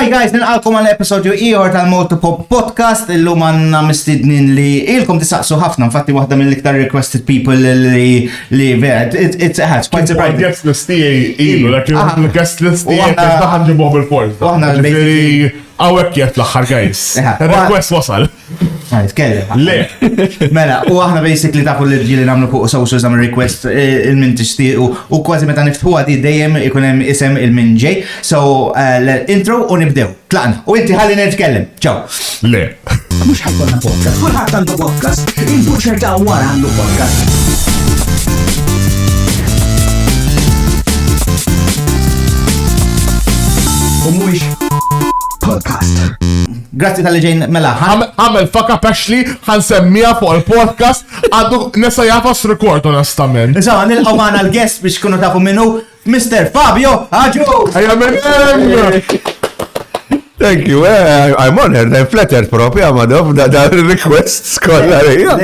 Hi guys, nilqalkom għal-episodju ieħor tal-Malta Pop Podcast. Illum għandna mistidnin li ilkom tisaqsu ħafna, infatti waħda mill-iktar requested people li vered. It's quite surprising. Guest list ilu, guest list daħan ġibuħ bil-fors. Għawek jett l-axħar guys. Request wasal. Le. Mela, u aħna basically tafu li ġili namlu fuq socials għamlu request il-min tixtieq u kważi meta niftħuha di dejjem ikun hemm isem il-min ġej. So, intro u nibdew. Tlaqna. U inti ħalli nitkellem. Ciao. Le. Mux ħajkonna podcast, kulħadd għandu podcast, il-buċer ta' wara għandu podcast. U mux podcast. Grazzi tal-li ġejn mela. Għamel faka peċli għan semmija fuq il-podcast għaddu nesa jafas record onestament. Insomma, nilqaw għana l-guest biex kunu tafu minnu Mr. Fabio Agius. Ejja minn Thank you. I'm honored. I'm flattered proprio, Amadov, da requests kolla rija.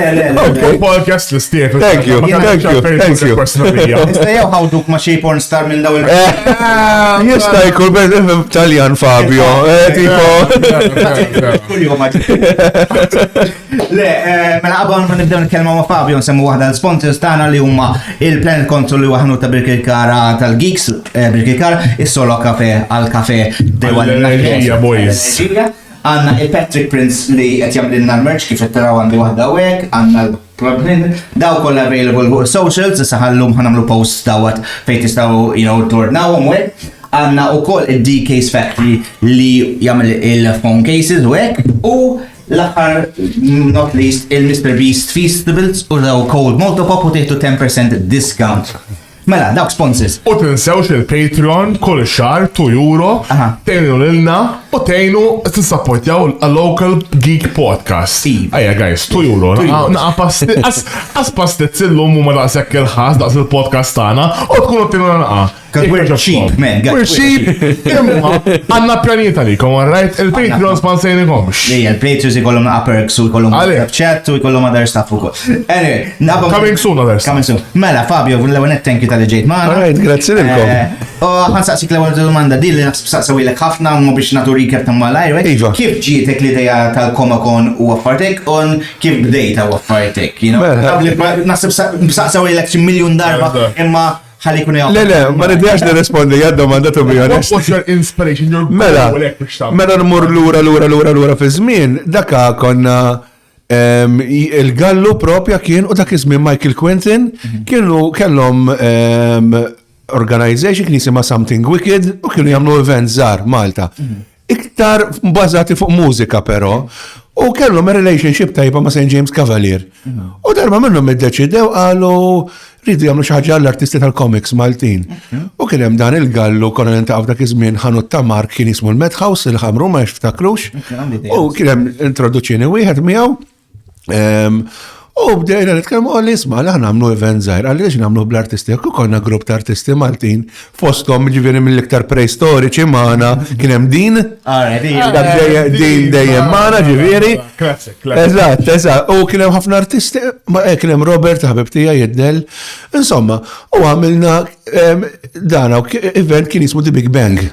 Podcast l-istief. Thank you. Istajaw ħawduk ma xej porn star minn daw il- Jista jkun ben Taljan Fabio. Le, mela qabel ma nibdew nitkellmu ma' Fabio nsemmu waħda l-sponsors tagħna li huma il-Planet Console li waħnu ta' Birkirkara tal-Geeks, Birkirkara, is-solo Caffe għal-Caffe Hija boys. Għanna il-Patrick Prince li qed jagħmlilna l-merch kif qed taraw għandi waħda hekk, għandna l-Problem, daw kollha available fuq socials, issa ħallum ħanamlu post dawat fejn tistgħu tornawhom hekk. Għandna Ukoll il-dKaseFactory li jagħmel il-phone cases u hekk u l-aħħar not least il-Mr. Beast Feastables u Ukoll Malta Pop u tieħdu 10% discount. Mela, dawk sponsors. U tinsewx il-Patrion kull xar €2 tgħinu lilna u tgħinu tissapportjaw a-local geek podcast. Ejja guys, €2. Naqa' pastizzi llum huma daqshekk il-ħas daqs il-podcast tagħna u tkunu tgħinu naqa'. We're cheap, man. We're cheap. Imma għandna pjanijiet għalikom, all right? Il-Patreon spansejnikomx. Ejja, il-Patrons ikollhom naqa' perks u jkollhom chat u jkollhom other stuff ukoll. Anyway, coming soon other stuff. Coming soon. Mela, Fabio, l-ewwel thank you tal-li ġejt magħna. All right, grazzi lilkom. Ħansaqsik l-ewwel domanda di li saqsawilek ħafna u biex nagħtu recap ta' malajr. Kif ġietek l-idea tal-Comic-Con u affartek u kif bdejta u affartek? Naħseb saqsawilek xi miljun darba imma ħalli kun jgħu. Le, ma nidjax nirrespondi għadda domanda to be honest. What's your inspiration? Mela nmur lura fi żmien, daka konna il-gallu propja kien u dak iż-żmien Michael Quentin kellhom organization kien jisimha Something Wicked u kienu jagħmlu event żgħar Malta. Iktar bbażati fuq mużika però u kellhom relationship tajba ma' St. James Cavalier. U darba minnhom iddeċidew qalu rridu jagħmlu xi ħaġa għall-artisti tal-comics Maltin. U kien hemm dan il-gallu konna nintaqgħu dak iż-żmien ħanut ta' Mark kien jismu l-Madhouse il-ħamru ma jiftakrux. U kien hemm introduċini wieħed miegħu. U bdejna nitkellmu għalli isma' li aħna nagħmlu event żgħir għaliex nagħmlu bl-artisti jekk konna grupp ta' artisti Maltin fosthom ġifieri mill-iktar preistoriċi magħna kien hemm din dejjem magħna ġifieri. Eżatt. U kien hemm ħafna artisti, kien hemm Robert ħabib tiegħi jiddel. Insomma, u għamilna dana event kien jismu The Big Bang.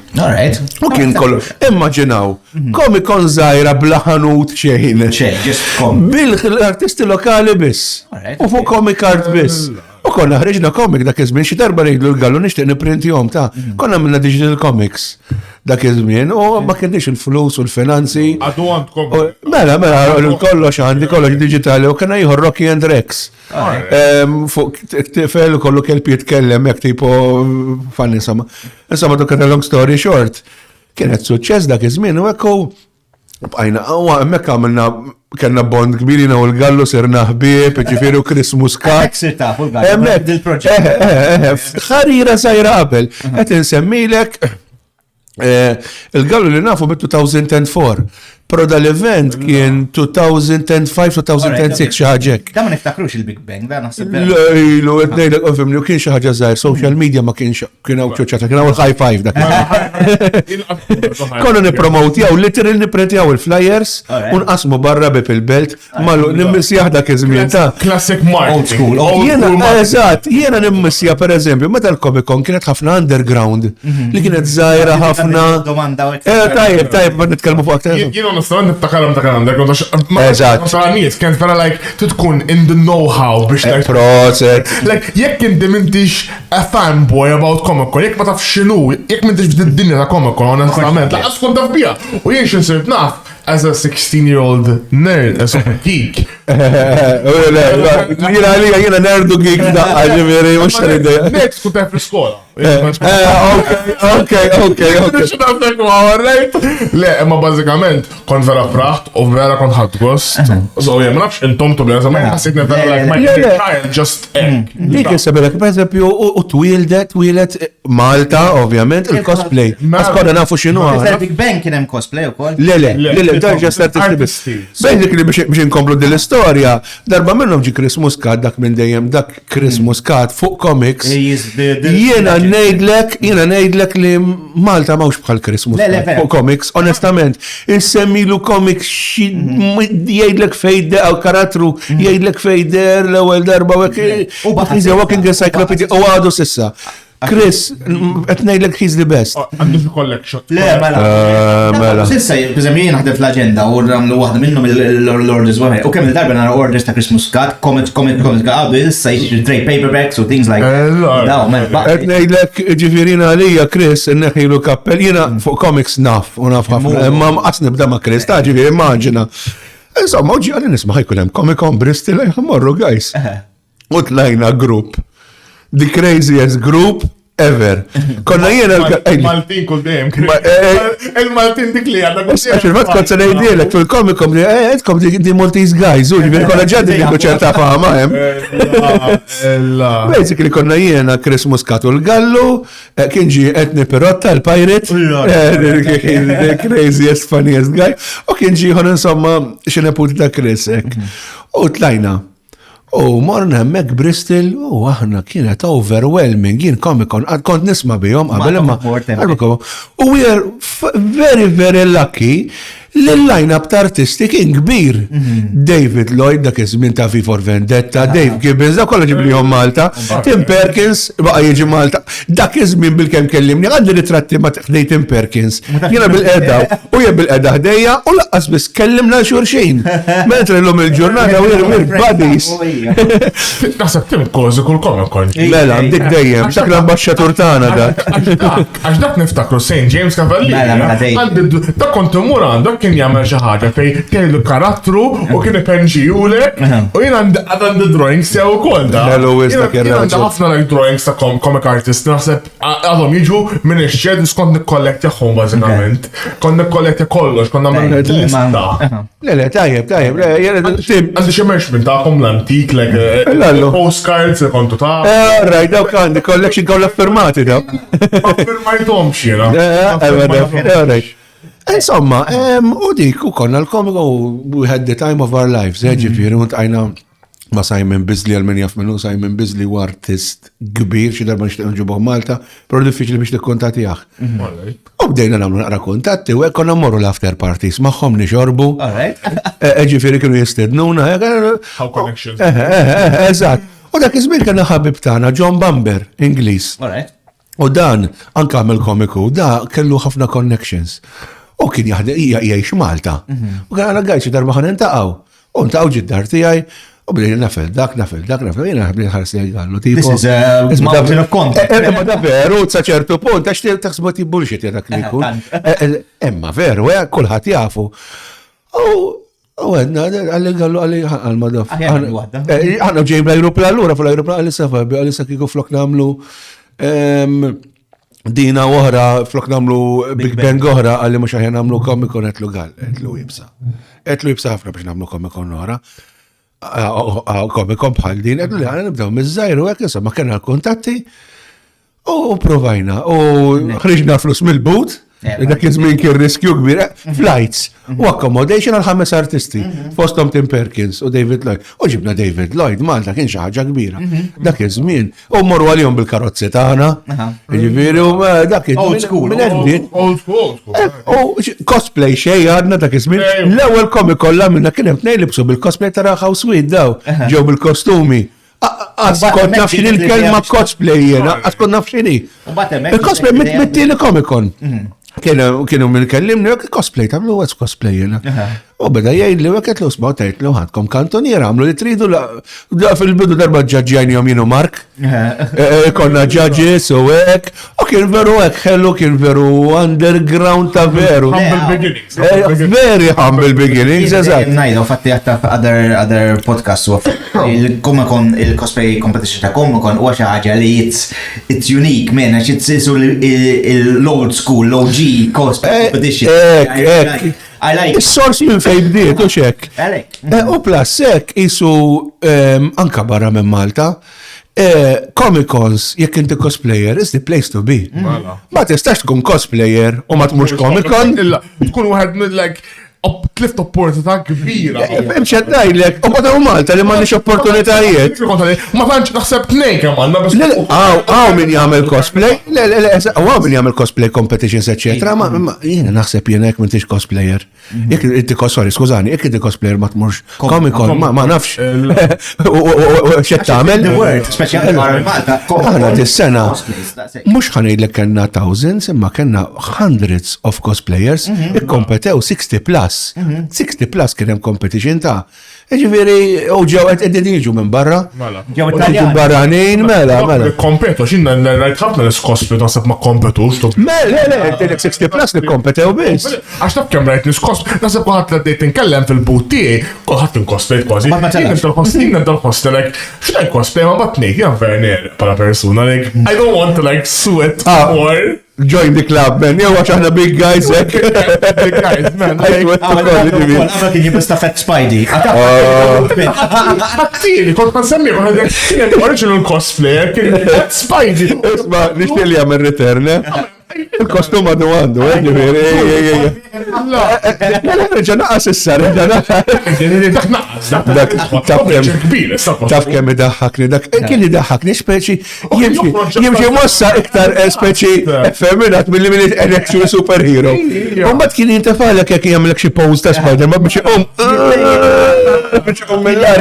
U kien kollu. Immaġinaw, Comic-Con żgħira bla ħanut xejn. Bil-artisti lokali biss. U fuq comic art biss. U konna ħreġna comic dak iż-żmien xi darba ngħidlu l-gallu nixtieq nipprintihom ta'. Konna għamilna digital comics dak iż-żmien u ma kienx il-flus u l-finanzi. Għadu għandkom. Mela, kollox għandi kollox digitali u kien jieħu Rocky and Rex. Fuq tifel u kollu kelb jitkellem jekk tipo fan insomma. Insomma dak long story short. Kienet suċċess dak iż-żmien u hekk bqajna hemmhekk għamilna kellna bond kbir u l-gallu sirna ħbieb, ġifieri u Christmas card. Ħarira sajra qabel. Qed insemmilek il-gallu li nafu mit-2004. Pro dal-event kien 2005-2006 xi ħaġa hekk. Da ma niftakrux il-Big Bang, da naħseb. Ilu, għednejlek, għofimni, kien xi ħaġa żgħir, social media ma kienx kien hawn ċoċċata, kien hawn il-high five dak. Konna nippromotjaw, literally nipprintjaw il-flyers u nqasmu barra il-belt, mallu nimmissjaħ dak iż-żmien ta' Classic Mark. Old school. Eżatt, jiena nimmissja pereżempju, meta l-Comic Con kienet ħafna underground li kienet żgħira ħafna. Domanda. Tajjeb, ma nitkellmu fuq aktar. Jien onestament niftakaram underground. Eżatt. Nies kien vera like tkun in the know-how biex tajt. Proset. Like, jekk inti m'intix a fanboy about Comic Con, jekk ma taf x'inhu, jekk m'intix fid-dinja ta' Comic Con, onestament, laqas tkun taf biha. U jien xi sirt naf as a 16-year-old nerd, as a geek. Jena nerdu geek daqqa ġiviri, mux tal-ideja. Next kun taf fl-skola. Ok. Le, imma bazzikament, kon vera fraħt u vera kon ħadd gost. So, ma nafx intom tu b'leza, ma jħassitni vera like my child, just egg. Dik jisabelek, per eżempju, u twilet Malta, ovvjament, il-cosplay. Għaskonna nafu xinu għana. Big Bang kien hemm cosplay ukoll. Le, darġa artisti. Basically, biex inkomplu dil-istoria, darba minnhom ġi Christmas card, dak minn dejjem, dak Christmas card fuq comics. Jiena ngħidlek li Malta mawx bħal Christmas card fuq comics, onestament. Insemmilu comics jgħidlek fejder, għaw karattru jgħidlek fejder l-ewwel darba walking encyclopedia u għadu sissa. Chris, etnejlek he's the best. Għandu fi collection. Le, mela. Sissa, bżem jien naħdem fl-agenda u ramlu waħda minnhom l-orders waħed. U kemm il-darba nara orders ta' Christmas card, comics għabi, issa trade paperbacks u things like that. Etnejlek ġifirina għalija, Chris, neħilu kappell, jiena fuq comics naf, u naf ħafna, imma mqas nibda ma' Chris, ta' ġifiri, immaġina. Insomma, uġi għalli nisma' ħajkun hemm Comic Con Bristol, morru, guys. U tlajna group. The craziest group ever. Konna jiena Maltin kull dejjem. Il-Maltin dik li għadda. Għaxil-mat kont se ngħidilek fil-komikom li għedkom di Maltese guys, u ġifieri konna ġaddi li ċerta fama hemm. Basically konna jiena Christmas kat u l-gallu, kien ġi etni Perotta l-Pirate, the craziest, funniest guy, u kien ġi ħon insomma xeneputi ta' Chris. U tlajna. U morna hemmhekk Bristol, u aħna kienet overwhelming, jien Comic Con, kont nisma' bihom qabel imma. U we are very, very lucky li l-line-up ta' artisti kien kbir. David Lloyd, dak iż-żmien ta' V for Vendetta, Dave Gibbons, dak kollha ġiblihom Malta, Tim Perkins, baqa' jiġi Malta. Dak iż-żmien bil-kemm kellimni, għandi ritratti ma' ħdej Tim Perkins. Jiena bil-qeda u jien bil-qeda ħdejja u laqqas biss kellimna xulxin. Mentre llum il-ġurnata we're buddies. Naħseb Tim kożi kull Comic Con. Mela, dik dejjem, dak l-ambaxxatur tagħna dak. Għax dak niftakru St. James Cavalier. Dak kont imur għandok kien jagħmel xi ħaġa fejn kellu karattru u kien ipenġijulek u jien għandi drawings tiegħu wkoll da. Jien għandi ħafna like drawings ta' comic artist naħseb għadhom jiġu minn ix-xed kont nikkollektjahom bażikament. Kont nikkollektja kollox, kont nagħmel lista. Le, tajjeb. Għandi xi merchment tagħhom l-antik like postcards kontu ta'. Right, dawk għandi collection kollha firmati dawk. Ma firmajthomx jiena. Insomma, u dik u konna l-Comic we had the time of our lives, ġifieri u tqajna ma' Simon Bisley għal-min jaf minnu, Simon Bisley u artist kbir, xi darba nixtieq nġibuh Malta, però diffiċli biex tikkuntattjah. U bdejna nagħmlu naqra kuntatti u hekk konna mmorru l-after parties magħhom nixorbu. Ġifieri kienu jistednuna. How connections. Eżatt. U dak iż-żmien kien ħabib tagħna John Bamber, Ingliż. U dan anke għamel komiku, da kellu ħafna connections. U kien jgħix Malta. U kien għana għajċi darba ħan intaqaw. U ntaqaw ġid-dar tijaj, u bdejni nafel dak, jena bdejni ħarsi għallu tipo. This is mountain of content. Emma da veru, saċertu punt, għax taħsbot bullshit jadak li kun. Emma veru, kullħat jafu. U għedna, għalli għal-madaf. Għanna ġejn bl-aeroplan l-ura, fl-aeroplan għalissa Fabio, għalissa kiku flok namlu Dina oħra flok namlu Big Bang oħra għalli mux aħjan namlu Comic Con etlu għal, etlu jibsa. Etlu jibsa ħafna biex namlu Comic Con oħra. Comic Con bħal din, etlu li għana nibdaw mizzajru għek, ma kena l-kontatti u provajna u ħriġna flus mill-boot Dak iż-żmien kien riskju kbir, flights u accommodation għal 5 artisti, fosthom Tim Perkins u David Lloyd. U ġibna David Lloyd, Malta kien xi ħaġa kbira. Dak iż-żmien. U mmorru għalihom bil-karozzi tagħna. Jiġifieri u dak Old school. Old school. U cosplay xej għadna dak iż-żmien. L-ewwel Comic Con minna kien hemm tnejn libsu bil-cosplay ta' Raħaw Swid daw, ġew bil-kostumi. Għaskont nafxini l-kelma cosplay jena, għaskont nafxini. Il-cosplay mit-tieni Comic Con. Kienu minn kellimni, cosplay tamlu għaz cosplay jena. U beda jgħid li għeket l usbaw tajt li għadkom kantoniera, għamlu li tridu fil-bidu darba ġaġġajni jom jenu Mark. Konna ġaġġis u għek, u kien veru għek, ħellu kien veru underground ta' veru. Humble beginnings. Very humble beginnings, eżatt. Najdu, fatti għatta other podcasts u il-Comic-Con, il-cosplay competition ta' Comic-Con u ħaġa li it's unique, man, għax it's l-old school, l-OG cosplay competition. I like. Is-sors minn fej bdiet u xek. U plus sek jisu anka barra minn Malta. Comic-Cons, jekk inti cosplayer, is the place to be. Ma tistax tkun cosplayer u ma tmux Comic-Con. Tkun wieħed like tlift opportunità kbira. Mxed najlek, u bada u Malta li ma nix opportunitajiet. Ma tantx naħseb tnejn kemm biex. Għaw min jagħmel cosplay, għaw min jagħmel cosplay competitions, eccetera, ma jiena naħseb jiena jekk m'intix cosplayer. Jekk inti skużani, jekk inti cosplayer ma tmurx Comic-Con, ma nafx. U x'qed tagħmel? Malta. Aħna dis-sena mhux ħanejdlek kellna thousands, imma kellna hundreds of cosplayers ikkompetew 60 plus. 60 plus kien hemm competition ta' ġifieri u ġew qed jiġu minn barra. Ġew barranin mela. Kompetu, x'inna rajt ħafna niskospi naħseb ma kompetux. Le, 60 plus li kompetew biss. Għax taf kemm rajt niskospi, naħseb kulħadd li tinkellem fil-but tiegħi, kulħadd inkospejt kważi. Jien nibdel-ħostelek, x'inha cosplay ma batnik jan Werner bħala persuna like I don't want to like sweat more. Join the club, man. Jew għax aħna big guys, ek. Big guys, man. Għamma kien jibista Fat Spidey. Għattili, kont nsemmi, kien original cosplayer, kien Fat Spidey. Isma, nixtieq li għamil return, il-kostum għadu għandu, ġifieri. Reġa naqas issa, taf kemm idaħħakni, dak kien idaħħakni speċi jimxi mossa iktar speċi effeminat milli minn election superhero. Umbat kien jintefalek jekk jagħmlek xi pose ta' Spider-Man biex mill-ar.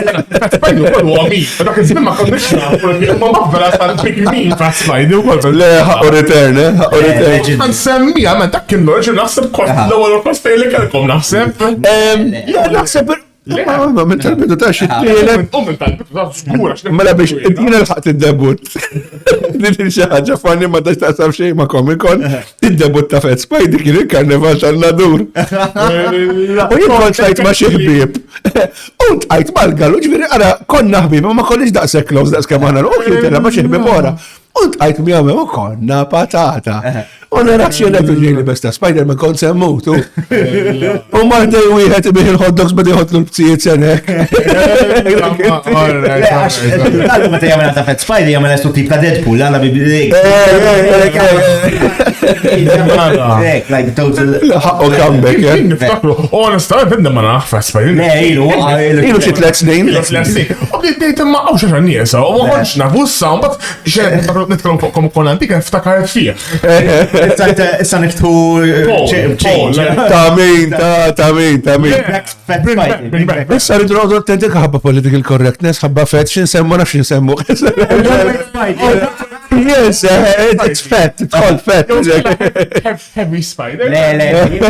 Spider kollu għamil, dak iż-żmien ma konniex nafu, ma maħbela tal-pikmin ta' Spider ukoll. Le, ħaqqu return, ħaqqu return. Nsemmija, ma dak kien l-orġin naħseb l-ewwel cosplay li kellkom naħseb. Naħseb minn tal-bidu ta' xittielek. Minn tal-bidu ta' skura. Mela biex jiena l-ħaqt id-debut. Din xi ħaġa fanni ma dax taqsam xejn ma' Comic-Con. Id-debut ta' Fat Spidey kien il-karneval tal-nadur. U jien kont tajt ma' xi ħbieb. U tajt mal-gallu, ġifieri ara konna ħbieb, ma konniex daqshekk close daqskemm aħna u kien ma' xi ħbieb wara. U tajt mjawme u konna patata. U narax jenet uġili besta Spider-Man kont semmutu. U martej wieħed bih il-hot dogs bada jħotlu l-bzijiet senek. Għallu ma t-jamela ta' Fat Spidey jamela stu tip ta' Deadpool, għalla biblik. Like total. U comeback, Niftakru, onesta, bidna ma naħ Fat Spidey. Ilu xi 3 snin. U bdejt ma għaw xaġa niesa, u ma konċ nafussa, un bat nitkellmu kon antika niftakar fih. Issa niftħu ta' min. Issa rridu għodu attenti ħabba political correctness, ħabba fett x'insemmu nafx x'insemmu. Yes, it's fat, it's called fat. Heavy Spider.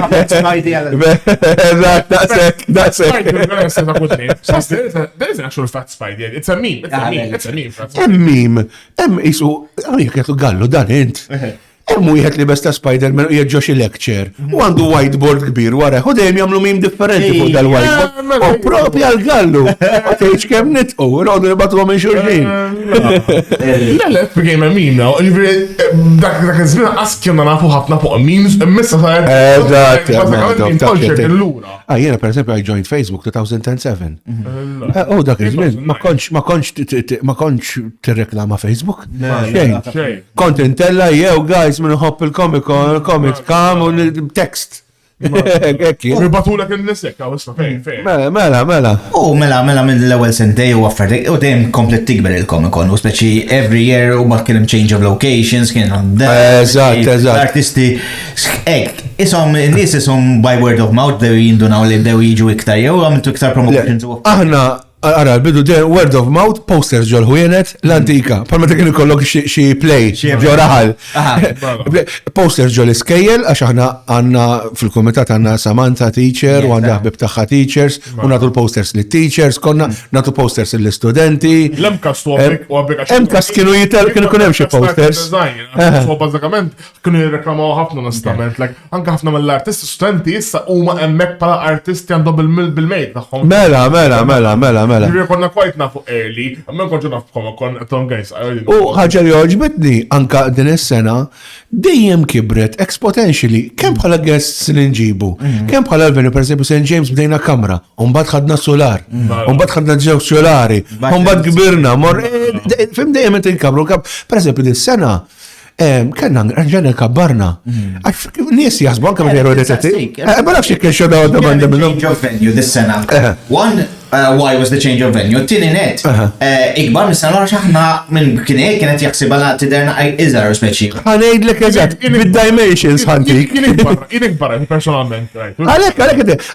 Fat Spidey għal. That's it. There is an actual Fat Spidey. It's a meme. It's a meme. Meme. Isu, għamik jgħetlu gallu dan int. Wieħed li besta Spider-Man u jieġġo xi lecture. U għandu whiteboard kbir wara, u dejjem jagħmlu mim differenti fuq dal-whiteboard. U propri għall-gallu. Tgħidx kemm nitqu, nqogħdu nibgħatuhom minn xulxin. Le, became a meme now. Dak iż-żmien qas kienna nafu ħafna fuq memes, imissa saret. Jiena pereżempju I joined Facebook 2007. U dak iż-żmien ma kontx tirreklama Facebook. Xejn. Kont intella jew guys guys minn hopp il-Comic-Con, comics, kam u text. U batulek il-nisek, għaw isma fejn. Mela. U mela minn l-ewwel sentej u affarijiet u dejjem komplet tikber il-Comic-Con u speċi every year u ma kien hemm change of locations, kien hemm Eżatt. Artisti hekk. Nies ishom by word of mouth dew jindunaw li dew jiġu iktar jew għamiltu iktar promotions. Aħna Ara, bidu word of mouth, posters ġol ħwienet, l-antika. Palma ta' kienu kollok xie play, ġo raħal. Posters ġol iskejjel, għax aħna għanna fil-komitat għanna Samantha teacher, u għanna ħbib taħħa teachers, u natu l-posters li teachers, konna natu posters li studenti. L-emkast u għabek għax. Emkast kienu kunem xie posters. So bazzakament, kienu jirreklamaw ħafna nastament, anka ħafna mill-artisti studenti issa u ma emmek pala artisti għandhom bil-mejt taħħom. Mela. Konna kwajt nafu early, għamman konġu nafkom kon Tom Guys. U ħagġa li oġbitni anka din is-sena dejjem kibret exponentially kemm bħala guests li nġibu, kemm bħala l-venue per esempio St. James bdejna kamra, u mbagħad ħadna solar, u mbagħad ħadna ġew solari, u mbagħad gbirna, fim dejjem qed inkamru. Per esempio dis-sena kanna rġana kabbarna. Nies jasbu anka ma jgħu detati. Ma nafx jekk xogħol għadha m'għandha minnhom. Change of venue this sena. One, why was the change of venue? Tini net. Ikbar mis-sena xaħna minn kienet jaħsibala tiderna iżar speċi. Ħanejdlek eżatt, bid-dimensions ħantik. Jienik barra, personalment. Għalek,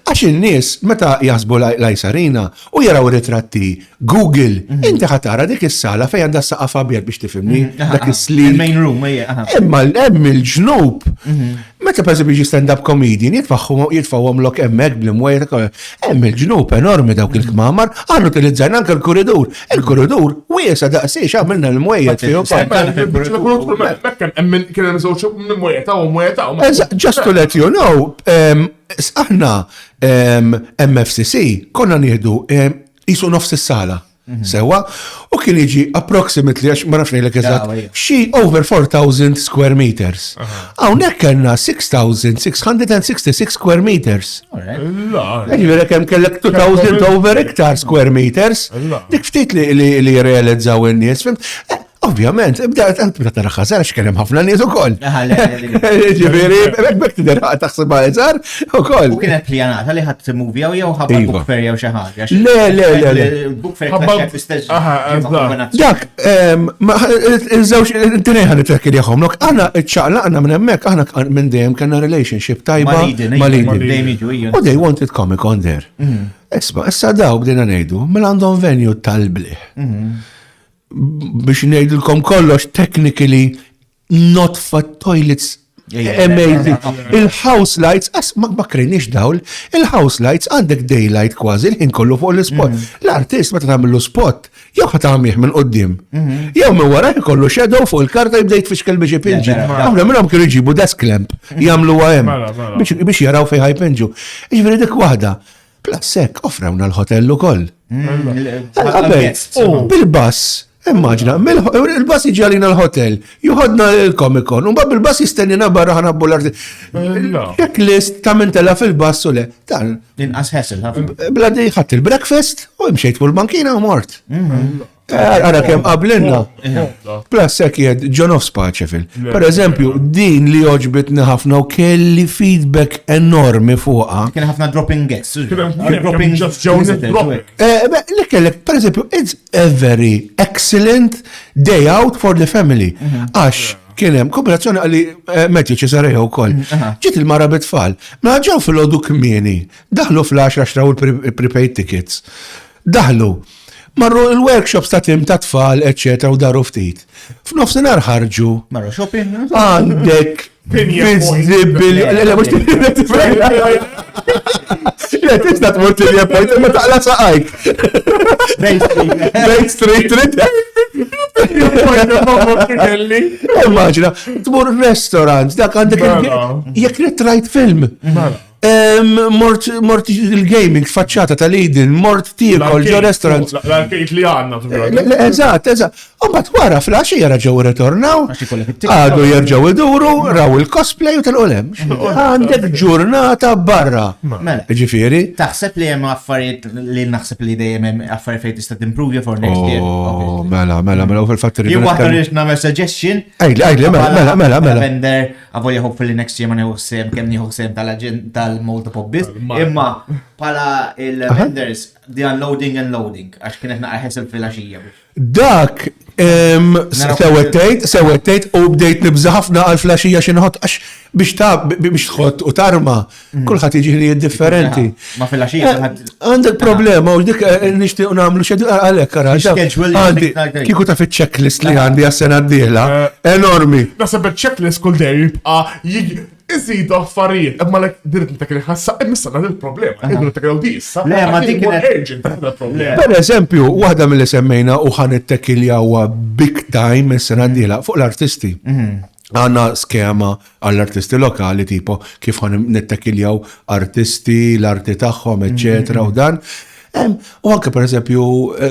għax il-nies meta jasbu lajsarina u jaraw ritratti Google, inti ħatara dik is-sala fejn għandha s-saqqa Fabio biex tifhimni, dak is-sleep. Il-main room, Imma il-ġnub. Meta per esempio stand-up comedian jitfawhom lok hemmhekk bl-imwejt, hemm il-ġnub enormi dawk il-kmamar, għandu utilizzajna anke l-korridur. Il-korridur wiesa daqsiex għamilna l-mwejjed fihom. Kien hemm żewġ mwejjetaw u mwejjetaw. Just to let you know, aħna MFCC konna nieħdu jisu nofs is-sala. Sewa, u kien jiġi approximately, għax ma nafx ngħidlek eżatt, xi over 4,000 square meters. Hawnhekk kellna 6,666 square meters. Ġifieri kemm kellek 2,000 over iktar square meters. Dik ftit li realizzaw in-nies, ovvjament, bda tara ħażar għax kien hemm ħafna nies ukoll. Ġifieri, hekk tidher taħsibha eżar ukoll. U kienet pjanata li ħadd movie jew ħabba book fair jew xi ħaġa. Le. Book fair klaxxek fl-istess. Dak, iż-żewġ intnejn ħanitkellem jagħhomlok, aħna ċċaqlaqna minn hemmhekk, aħna minn dejjem kellna relationship tajba ma' Lidin. U they wanted Comic-Con there. Isma' issa daw bdejna ngħidu, mela għandhom venue tal-bliħ. Biex ngħidilkom kollox technically not for toilets amazing. Il-house lights, ma krejniex dawl, il-house lights għandek daylight kważi l-ħin kollu fuq l-spot. L-artist meta tagħmlu spot, jew ħatamih minn qudiem. Jew minn wara jkollu shadow fuq il-karta jibda jitfixkel biex ipinġi. Aħna minnhom kienu jġibu desk lamp jagħmlu hemm biex jaraw fejn ħajpinġu. Jiġifieri dik waħda. Plus hekk offrawna l-ħotell ukoll. Bil-bass. Immaġna, il-bas iġi għalina l-hotel, juħodna l-Comic-Con, un bab il-bas jistennina barra ħanabbu l-arti. Checklist ta' mentela fil-bas u le. Inqas ħessel, Bladi ħadd il-breakfast u imxejt fuq il-bankina u mort. Ara kemm qablinna. Plus sekk John of Spaċefil. Per eżempju, din li oġbitni ħafna u kelli feedback enormi fuqha. Kien ħafna dropping guests. Li kellek, per eżempju, it's a very excellent day out for the family. Għax kien hemm kooperazzjoni għalli Matthew Cesareo wkoll. Ġiet il-mara bit-tfal. Ma ġew fil-għodu kmieni, daħlu fl-10 xtraw il-prepaid tickets. Daħlu. Marru il-workshops ta' tim ta' tfal, eccetera, u daru ftit. F'nofsinhar ħarġu. Marru shopping. Għandek bizzibil. Le, tista' tmur tilja pojt, ma taqla saqajk. Main Street. Immaġina, tmur restaurant, dak għandek jekk ritrajt film. Mort il-gaming faċċata tal-Eden, mort tiekol ġo restaurant. L-arcade li għanna. Eżatt. Umbat wara fl-għaxija raġaw retornaw, għadu jerġaw iduru, raw il-cosplay u tal-qolem. Għandek ġurnata barra. Ġifieri. Taħseb li hemm affarijiet li naħseb li dejjem hemm affarijiet fejn tista' timprove for next year. Mela, u fil-Factory. Jien waħda li nagħmel suggestion. Mela. Vendor, avoid hopefully next year ma nieħu sem kemm nieħu sem tal-Malta Pobbis, imma pala il-vendors di unloading and loading, għax kienet naqra ħesel fil-għaxija. Dak, sewettajt u bdejt nibza ħafna għal-flaxija xinħot, għax biex tħot u tarma, kullħat iġi li differenti. Ma fil-għaxija. Għandek problema, u dik nishtiq namlu xedu għalek, għandi, kiku ta' fit checklist li għandi għas-sena d-dihla, enormi. Nasab il-checklist kull dej jibqa iżidu affarijiet, imma l-ek dirit nitek li ħassa, imissa għad il-problema, id-dirit nitek l-dissa. Le, ma dik urgent il-problema. Per eżempju, waħda mill-li semmejna u ħan it-tekiljawa big time is-sena d-dihla fuq l-artisti. Għanna skema għall-artisti lokali, tipo kif għan nittekiljaw artisti, l-arti tagħhom, eccetera, u dan. U anke per eżempju,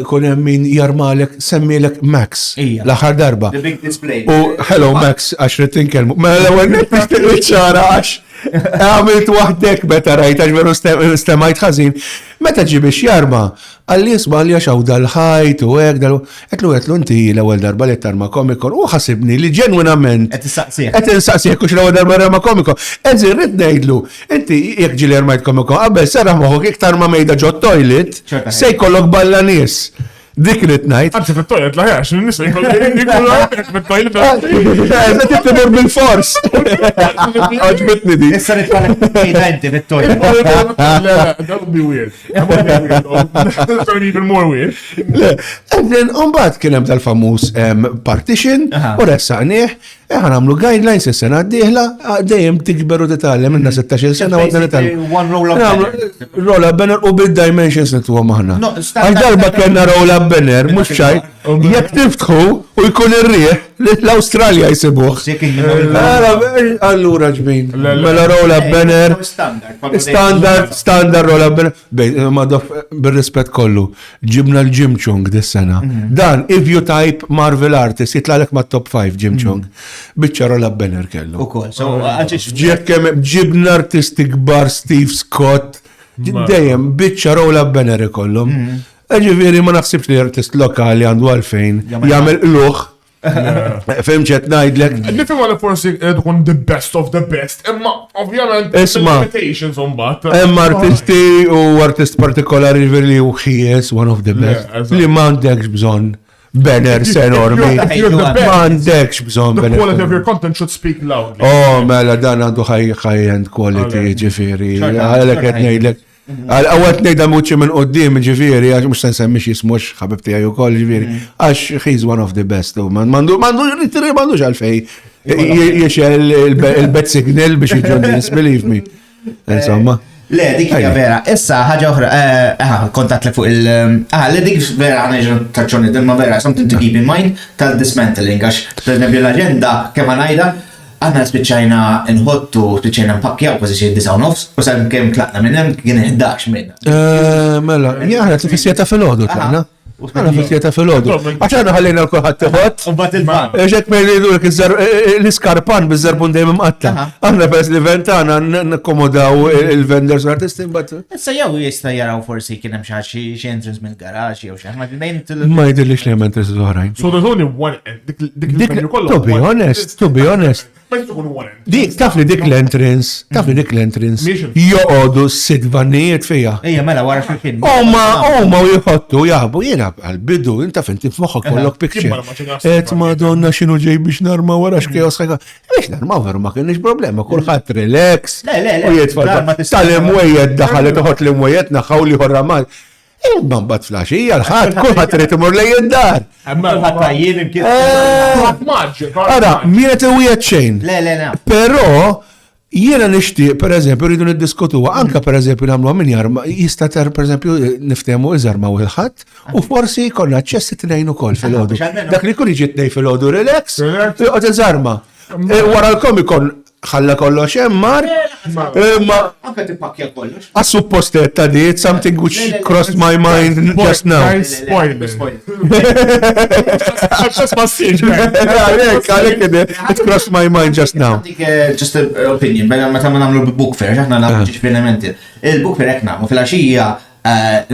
kun hemm min jarmalek semmilek Max l-aħħar darba. The big display. U hello Max, għax rid tinkellmu. Mela l-ewwel nixtieq ċara għax għamilt waħdek meta rajt għax veru stemajt ħażin. Meta ġibix jarma, għalli jisma li għaxaw dal-ħajt u għetlu inti l-ewwel darba li tarma komikon u ħasibni li ġenwinament qed insaqsijek kux l-ewwel darba rama komikon. Enżin rid ngħidlu, inti jekk ġieli rmajt komikon qabel seraħ moħħok iktar ma mejda ġo toilet se jkollok balla nies. Dik rid ngħid. Anzi fit-toilet la ħax, nisa jkollu fit-toilet. Eżda tibtimur bil-fors. Għaġbitni di. Issa nitkellem inti fit-toilet. That would be weird. That would be even more weird. And then umbat kien hemm tal-famuż partition u ressaqnieh. Ħan għamlu guidelines s-sena d-dihla, dejjem tikberu titgħallem minna 16 sena u għadna nitgħallem. One roll-up banner. Roll-up banner u bid-dimensions nitwa maħna. Għax darba kena roll-up banner, mux ċaj, jek tiftħu u jkun ir-rieħ l-Australia jisibuħ. Allura ġbin. Mela roll-up banner. Standard roll-up banner. Ma bil-rispet kollu. Ġibna l-Jim dis-sena. Dan, if you type Marvel Artist, jitlalek ma' top 5 Jim Chung. Biċċa roll-up banner kellu. Ukoll. Ġibna artisti kbar Steve Scott. Dejjem, biċċa roll-up banner ikollhom. Ġifieri ma naħsibx li artist lokali għandu għalfejn jagħmel luħ. Femċet najdlek. Nifim għal forsi tkun the best of the best, imma ovvjament limitations unbat. Imma artisti u artist partikolari ġifieri li he is one of the best. Li m'għandekx bżonn banners enormi. M'għandekx bżonn banners. The quality of your content should speak loudly. Oh, mela dan għandu high-end quality ġifieri. Għalek qed ngħidlek. Għawet nejda muċi minn qoddim ġifiri, għax mux sensemmix jismux ħabib tijaj u koll ġifiri, għax he's one of the best, mandu għalfej, jiexel il-bet signal biex jġondis, believe me. Insomma. Le, dik hija vera. Issa ħaġa oħra, kontatlek fuq le dik vera għana taċċoni, imma vera, something to keep in mind tal-dismantling, għax per-esempio l-agenda kemm għanajda, għanna spiċċajna nħottu, spiċċajna mpakkjaw kważi xie 9:30, u sa' kem tlaqna minnem kien 11 minna. Mela, jgħana t-fissieta fil-ħodu tlaqna. Għana fissieta fil-ħodu. Għaxħana ħallina l-kulħat t-ħot. Umbat il-ban. Ġek me jridu l-iskarpan bizzarbun dejjem mqatta. Għanna bes li ventana n-komodaw il-vendors artisti mbatt. Issa jew jista jaraw forsi kien hemm xi entrance mill-garaġġ jew xi ħaġa. Ma jidillix li hemm entrance oħrajn. So there's only one end. To be honest. Dik, taf li dik l-entrance, joqodu s-sidvanijiet fija. Ejja, mela, wara xulkin. Oma u jħottu, jaħbu, jena għal-bidu, inta finti f'moħħok kollok picture. Et madonna xinu ġej biex narma wara xkejos ħajka. Biex narma veru ma kienx problema, kullħat relax. U jitfadda. Tal-imwejed daħalet uħot l-imwejed naħaw li ħorramal. Il-bambat flaxija, l-ħat, kullħat rrit imur lej id-dar. Għara, mienet il-wiet xejn. Pero, jiena nishtiq, per eżempju, rridu niddiskutuwa, anka per eżempju namlu għamin jarma, jistater, per eżempju, niftemu iżarma u il-ħat, u forsi konna ċessi t-nejn ukoll fil-ħodu. Dak li kun iġi t-nej fil-ħodu, relax, għod iżarma. Wara l-komikon, ħalla kollox emmar, ma Anke tippakkja kollox. suppostet ta' dit, something which crossed my mind just now. It crossed my mind just now. Just an opinion, bella meta ma nagħmlu book fair, aħna nagħmlu ġifieri il-book fair hekk nagħmlu fil-għaxija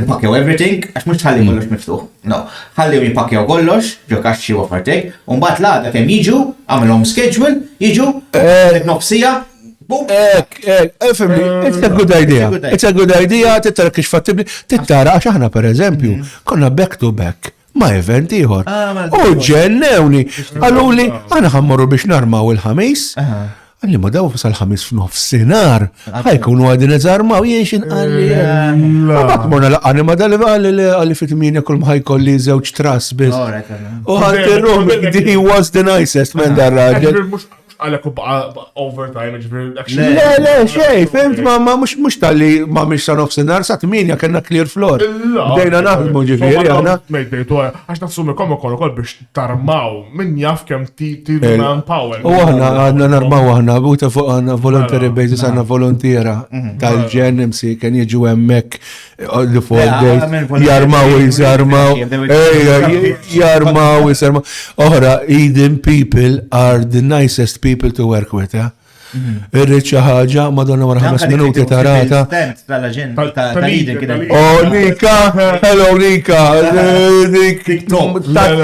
npakkjaw everything, għax mhux tħalli kollox miftuħ. No, ħallihom jippakkjaw kollox, ġo kaxxi u offertek, u mbagħad l-għada kemm jiġu, għamilhom schedule, jiġu, nofsija, boom. It's a good idea. It's a good idea, tittara kif fattibli, tittara għax aħna pereżempju konna back to back ma' event ieħor. U ġennewni, għaluli aħna ħammorru biex narmaw il-ħamis. Għalli ma daw sal-ħamis f'nofsinhar, ħajkunu għadin eżarmaw jiexin għalli. Għabat morna laqqani ma għalli fit-minja kull ma ħajkolli zewċ tras biz. U għalli he was the nicest man dar raġel. Għalek overtime, Le, xej, fimt ma mux tal-li ma mux sa nofsinar, sa t-minja kena clear floor. Dejna naħdmu ġifiri għana. Għax naħsumi komu kol biex tarmaw, minn jaf kem man power. U għana għadna narmaw għana, buta fuq għana voluntary basis għana volontiera tal-ġenimsi, kien jieġu emmek the full day, jarmaw jizarmaw. Oħra, Eden people are the nicest people to work with, irrid xi ħaġa madonna wara 5 minuti tarata. Oh, Nika, hello Nika.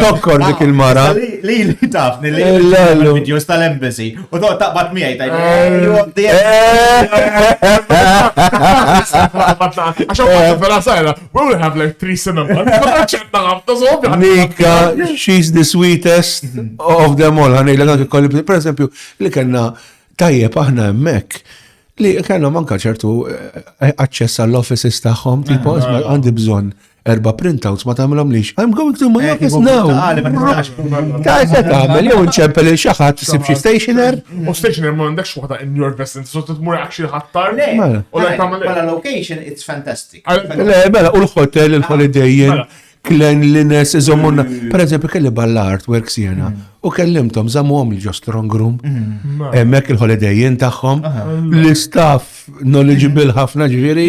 Tokkor dik il-mara. Li tafni li videos tal-embassy. U do taqbad miegħi we will have like 3 cinemas. Nika, she's the sweetest of them all. Per esempio, li kellna tajjeb aħna hemmhekk li kellhom anke ċertu aċċess għall-offices tagħhom, tipo għandi bżonn 4 printouts ma tagħmilhom lix. I'm going to my office now. Ta' se tagħmel jew inċempel il xi ħadd isib xi stationer. U stationer ma għandekx waħda in your residence, so tmur actually ħattar. Bħala location, it's fantastic. Le, mela, u l-hotel, il-holiday inn, cleanliness, iżommuna. Per eżempju, kelli ball-artworks jena. U kellimtom, zammuhom il-ġo strong room. Emmek il-holiday inn tagħhom. L-istaff knowledgeable ħafna ġifieri.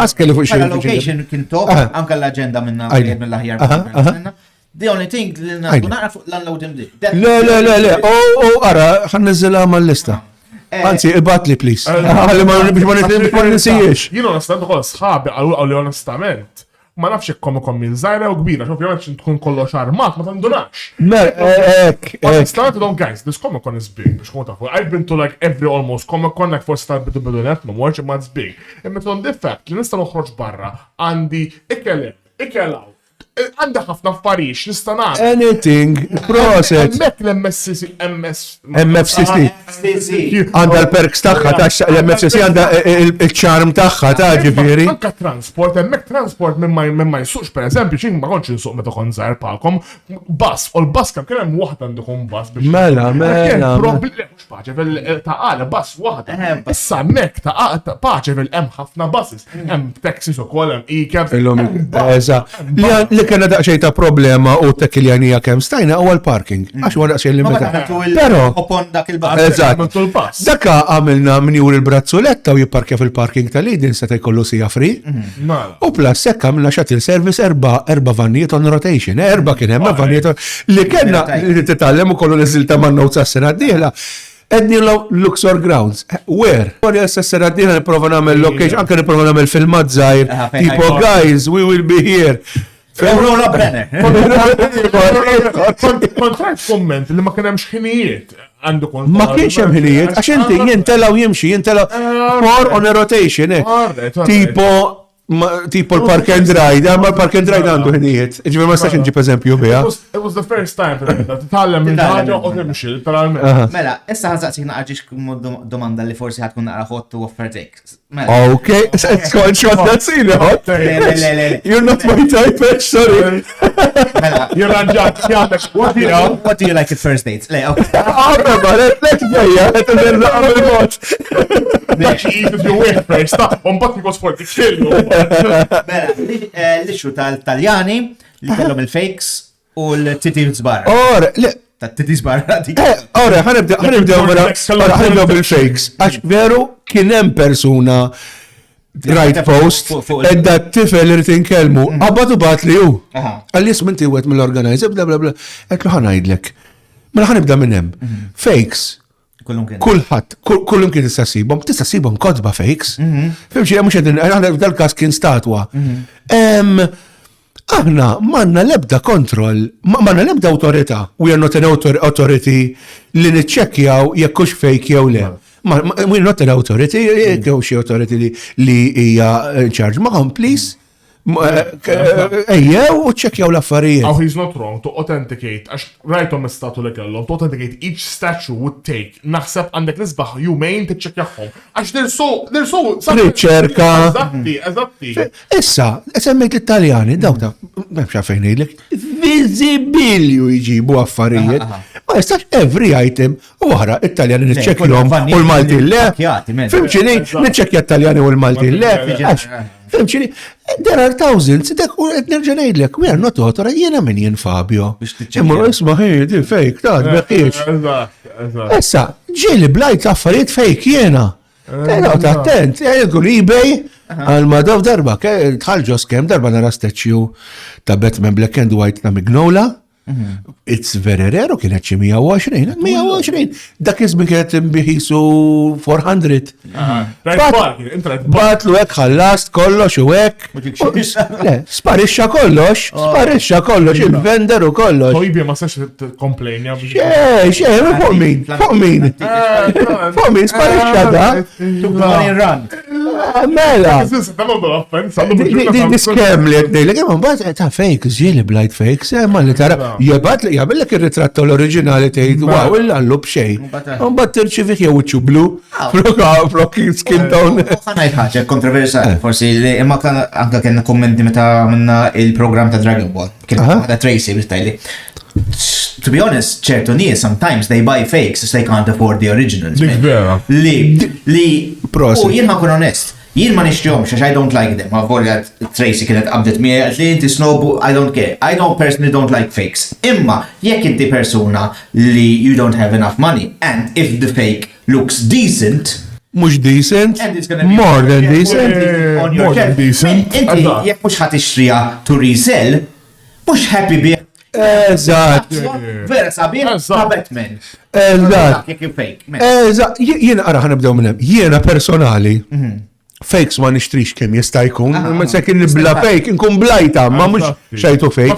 Askelli fuq xi. Location kien top, anke l-aġenda minna mill-aħjar. The only thing li nara fuq l-unloading di. Le. U ara, ħanniżilha mal-lista. Anzi, ibat li, please. Għalli ma nisijiex. Jien onestament ukoll sħabi għalli onestament. Ma nafx ikkom minn żgħira u kbira, xo ovvjament tkun kollox armat, ma tandunax. Guys, this Comic-Con is big, biex tkun tafu. I've been to like every almost Comic-Con, like forsi tal-bidu-bidunet, ma morċ, ma it's big. Imma ton defect li nista' noħroġ barra, għandi ikelaw. Għanda ħafna affarijiet nista' nagħmel. Anything, process. Hemmhekk MFCC. Għandha l-perks tagħha l-MFCC għandha il-charm tagħha ta' ġifieri. Anke transport, hemmhekk transport minn ma jsuqx pereżempju xi ma kontx insuq meta kont żgħar bħalkom. Bass, u l-bass kemm kien hemm waħda għandkom bass biex. Mela. Mhux paċevel taqala bass waħda. Issa hemmhekk ta' paċevel hemm ħafna buses. Hemm taxis ukoll hemm e-cabs. Li kena daqxej ta' problema u t-tekiljanija kem stajna u għal-parking. Għax għu daqxej li meta. Pero, dakka għamilna minn jur il-brazzoletta u jipparkja fil-parking tal-Idin seta' jkollu sija free. U plus sekka għamilna xatil service 4 vannijiet on rotation. 4 kien hemm vannijiet li kena li titallem u kollu l-iżilta man nowza s-sena d-dieħla. Edni Luxor Grounds. Where? Għori s-sena d-dieħla niprofa namel location, anke niprofa namel film-mat zaħir. Tipo, guys, we will be here. Roll up Brenner. Kontrajt komment li ma kien hemm xħinijiet għandu kont. Ma kienx hemm ħinijiet, għax inti jintelaw jimxi, jintelaw for on a rotation, tipo l-park and ride, ma l-park and ride għandu ħinijiet. Ġifieri ma stax inġib eżempju biha. It was the first time titgħallem minn ħaġa u timxi literalment. Mela, issa ħansaqsik naqgħax domanda li forsi ħadkun naqra ħott u offertek. Okay, it's called shot that scene, hot. You're not my type, sorry. What do you like at first dates? Let's l-ixu tal-Taljani li kellhom il-fakes u l-titils barra. tat-titis barra dik. Ora, ħanibdew bil-fakes. Għax veru kien hemm persuna right post, edda t-tifel irrid inkellmu, għabbatu bat li hu. Għallis minti għet mill-organizer, bla bla bla. Għetlu ħanajdlek. Mela ħanibda minn hemm. Fakes. Kulħadd, kullum kien tista' ssibhom kodba fakes. Fimxi mhux qegħdin dal-każ kien statwa. Aħna m'għandna l-ebda kontroll, m'għandna l-ebda awtorità. We are not an authority li niċċekkjaw jekk hux fake jew le. We're not an authority, jew xi authority li hija in charge. Magħhom please. Ejjew u ċekjaw l-affarijiet. Oh, he's not wrong to authenticate, għax rajtom istatu li kellhom, to authenticate each statue would take, naħseb għandek nisbaħ jumejn tiċċekjahom. Għax they're so riċerka. Eżatti. Issa, semmejt l-Italjani, dawta, memx fejn ngħidlek, viżibilju jġibu affarijiet. Ma jistax every item oħra Italjani niċċekkjahom u l-Malti le. Fimċini, niċċekkja Italjani u l-Malti le. Fimċini, there are thousands, dek u nerġa' ngħidlek, we are not author, jiena min jien Fabio. Imma isma' di fake, ta' beqiex. Issa, ġieli blajt affarijiet fake jiena. Ta' attent, jgħidku eBay għal-madaw darba, tħalġos kemm darba nara steċju ta' Batman Black and White ta' Mignola. It's very rare u kienet xi 120. Dak iżmin kienet imbiħisu 400. Batlu hekk ħallast kollox u hekk. Sparixxa kollox, il-vender u kollox. Tojbi ma sax tkomplejnja. Fuq min, sparixxa da. Mela. Diskem li għednejlek, imma mbagħad ta' fake, ġieli blajt fakes, ma li tara. Jabellek ir-ritratt tal-oriġinali tgħid wow il-għallu b'xejn. Mbagħad tirċivih jew iċċublu flok skin tone. Ngħid ħaġa kontroversjali forsi li imma anke kellna kummenti meta minna il-programm ta' Dragon Ball. Kien ta' Tracy biex to be honest, ċertu nies sometimes they buy fakes so they can't afford the originals. U jien ma nkun onest. Jien ma nixtjom, xax I don't like them. Għavolja Tracy kienet qabdet mi, għatli inti snobu, I don't care. I don't personally don't like fakes. Imma, jekk inti persuna li you don't have enough money, and if the fake looks decent, mux decent, and it's gonna be more than decent, inti jekk mux ħat ixtrija to resell, mux happy bi. Eżatt. Vera sabin, ta' Batman. Eżatt. Jekk fake. Eżatt, jiena qara ħanibdew minn hemm. Jiena personali. Fakes ma nixtrix kemm jista' jkun, ma se kien nibla fake, inkun blajta, ma mhux xejtu fake.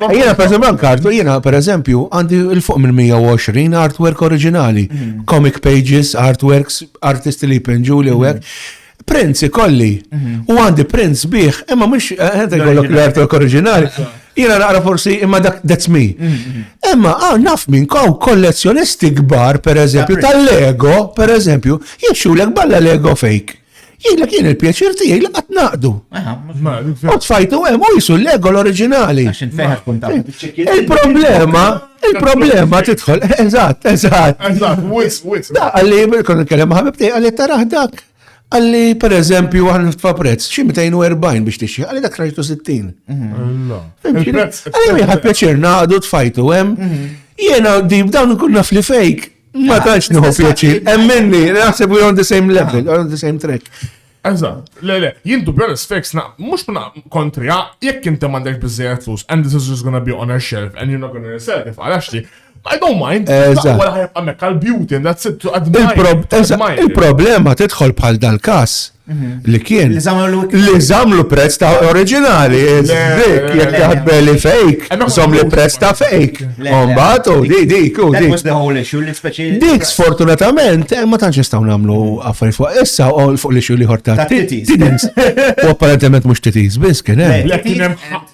Jiena pereżempju għandi il-fuq minn 120 artwork oriġinali, comic pages, artworks, artisti li jpenġu li u hekk. Prints ikolli, u għandi prints bih, imma mhux jkollok l-artwork oriġinali. Jiena naqra forsi imma that's me. Imma naf minn kollezzjonisti kbar, pereżempju tal-Lego, pereżempju, jiexxulek balla Lego fake. Jgħidlek jien il-pjaċir tiegħi li qatt naqdu. U tfajtu hemm u jisu l-Lego l-oriġinali. Il-problema tidħol, eżatt. Da għalli kon nkellem ħabib tiegħi għalli taraħ dak. Għalli pereżempju għan tfa prezz xi 240 biex tixxi, għalli dak rajtu 60. Għalli jħad pjaċir naqdu tfajtu hemm. Jiena dib dawn nkun naf li fake. Ma tantx nieħu pjaċir. Minni, naħseb we're on the same level, on the same track. Eżatt, le, jien to be honest fakes mhux kontri, jekk inti m'għandek biżżejjed flus and this is just gonna be on a shelf and you're not gonna resell it, għalax I don't mind. Wara ħajbqa' hemmhekk għall-beauty and that's it to admire. Il-problema tidħol bħal dal-każ li kien li żamlu prezz ta' oriġinali, dik jekk taħbeli fake, żomm li prezz ta' fake. Mbagħad dik. That was the whole issue li speċi. Dik sfortunatament ma tantx nistgħu nagħmlu affarijiet fuq issa fuq l-issue li ħorta titins. U apparentement mhux titins biss kien hemm.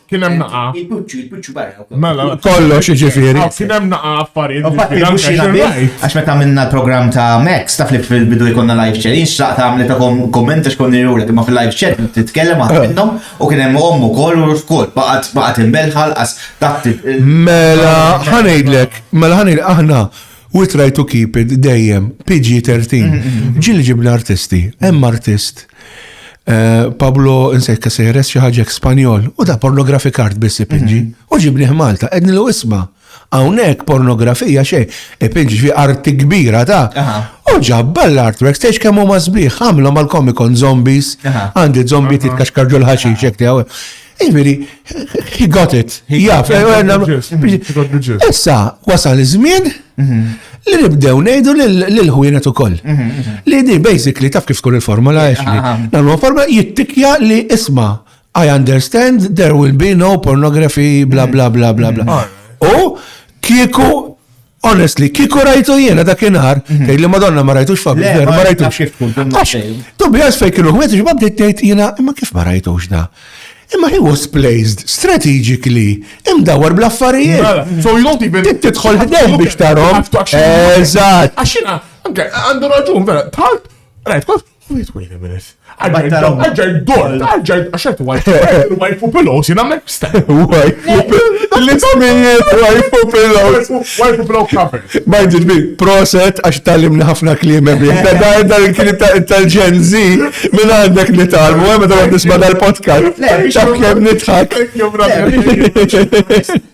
Kien hemm naqa. Il-puċċu barra. Mela. Kollox jiġifieri. Kien hemm naqa affarijiet. Għax meta għamilna l-programm ta' Max ta' flip fil-bidu jkollna live chat, xtaqt għamlitakom komment għax konni rulek imma fil-live chat titkellem għad minnhom u kien hemm Ukoll u Ukoll baqgħet imbelħal qas tat. Mela ħanejdlek, aħna we try to keep it dejjem PG-13. Ġieli ġibna artisti, hemm artist. Pablo insejka sejres xi ħaġa Spanjol u da pornographic art biss ipinġi u ġibnieh Malta qedni lu isma' hawnhekk pornografija xejn, ipinġi fi arti kbira u ġabba l-artworks tgħix kemm huma sbieħ, għamlhom għall-Comic-Con zombies, għandi zombi titkaxkarġu l-ħaxix hekk tiegħu. Iveri, he got it. Jaf, issa wasal iż-żmien li nibdew ngħidu lil-ħwienet ukoll. Li di basically taf kif tkun il-formula nagħmlu forma jittikja li isma' I understand there will be no pornography bla bla bla bla bla. U kieku honestly, kieku rajtu jiena dakinhar, tgħid li Madonna ma rajtux Fabio, ma rajtux. Tu bjas fejn kienu ħwienet ġibab tgħid jiena imma kif ma rajtux da. Imma he was placed strategically imdawar bl-affarijiet. So you don't even... Tidħol ħdem biex tarom. Eżatt. Għaxina, għandu raġun, vera, talt, rajt, wait a minute. Għagġaj dor, għaxħet wajfu pillows, jina mek stan. L-ismijiet wajfu pillows. Wajfu pillow cover. Bajġiġ bi, proset għax talimni ħafna kliem ebri. Tal-Gen Z, minn għandek nitalmu, għem da nisma dal-podcast. Kem nitħak.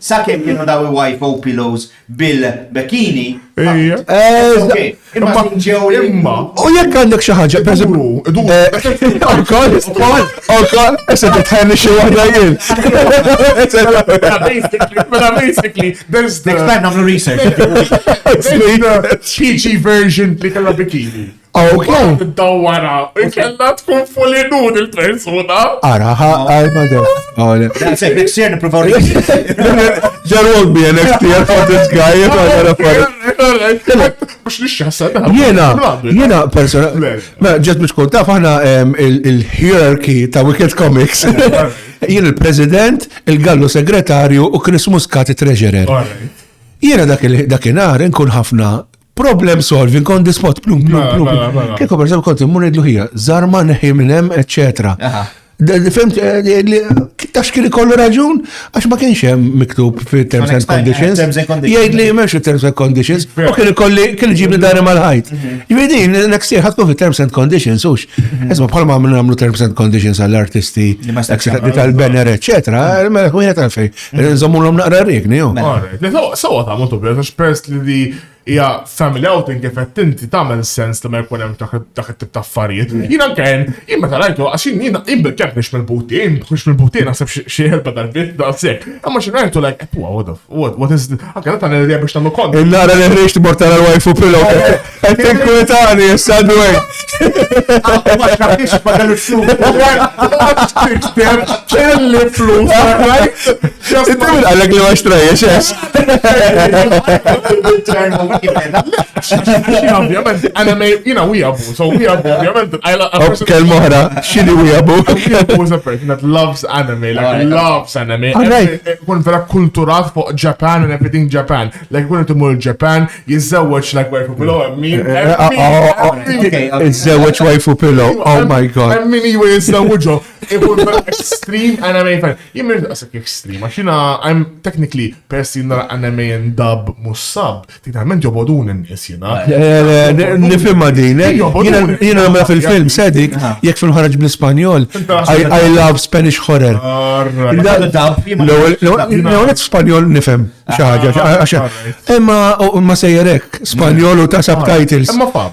Sakem kienu daw wajfu pillows bil-bekini. Imma. U jekk għandek xaħġa, Ukoll, essa titħenni xi waħda jien. Basically, there's the... Next time namlu research. PG version li kalla bikini. Okay. Dawara, kella tkun fully nude il-persuna. Ara, madam. That's it, next year niprofaw There won't be a next year for this guy. Mux nixħasad. Jena persona, ġed biex kun taf aħna il-hierarchy ta' Wicked Comics. Jien il-president, il-gallu segretarju u Chris Muscati treasurer. Jena dakinhar nkun ħafna problem solving on the spot, plum. Kieku per eżempju kont immur ngħidlu hija, żarma neħi minn hemm, eċċetera. Fimt, tax kien ikollu raġun, għax ma kienx hemm miktub fi terms and conditions. Jgħid li m'hemmx terms and conditions, u kien iġibni dari mal-ħajt. Jgħidi, next year ħadkun fi terms and conditions, ux. Isma bħalma għamlu nagħmlu terms and conditions għall-artisti, tal-banner, eċetera, mela kien tal-fej. Nżommulhom naqra rikni, ju. Sawa ta' molto biex, pers li hija family outing kif qed inti tagħmel sens li ma jkun hemm dak it-tip ta' affarijiet. Jiena kien jien meta rajtu għax jien bil-kemm biex mill-butin, naħseb xi ħelba dal-bit daqshekk. Imma xi rajtu like what is anke ta' nirrija biex tagħmlu kont. Il-nara li ħriġt mort tara l-wajfu pillow. Qed tinkwetani is-sandway. Ma xafix pagalu s-suq. Kelli flus, Għalek li ma xtrajja, Ovvjament, anime, weeaboo, so weeaboo, ovvjament, Kel moħra, xini weeaboo? Weeaboo is a person that loves anime, like loves anime. Kun vera kulturat fuq Japan and everything Japan. Like kun timur Japan, jizzawċ like waifu pillow, Jizzawċ waifu pillow, oh my god. Mini way jizzawċu. Ikun vera extreme anime fan. Jimmir daqsek extreme, għaxina I'm technically person nara anime and dub mussab. Tiktarment jobodun n-nis jina. Nifimma din, jina namra fil-film, sedik, jek fil-ħarġ bl-Spanjol, I love Spanish horror. L-għonet Spanjol nifem, xaħġa, ma sejjerek, Spanjol u ta' subtitles. Imma fab,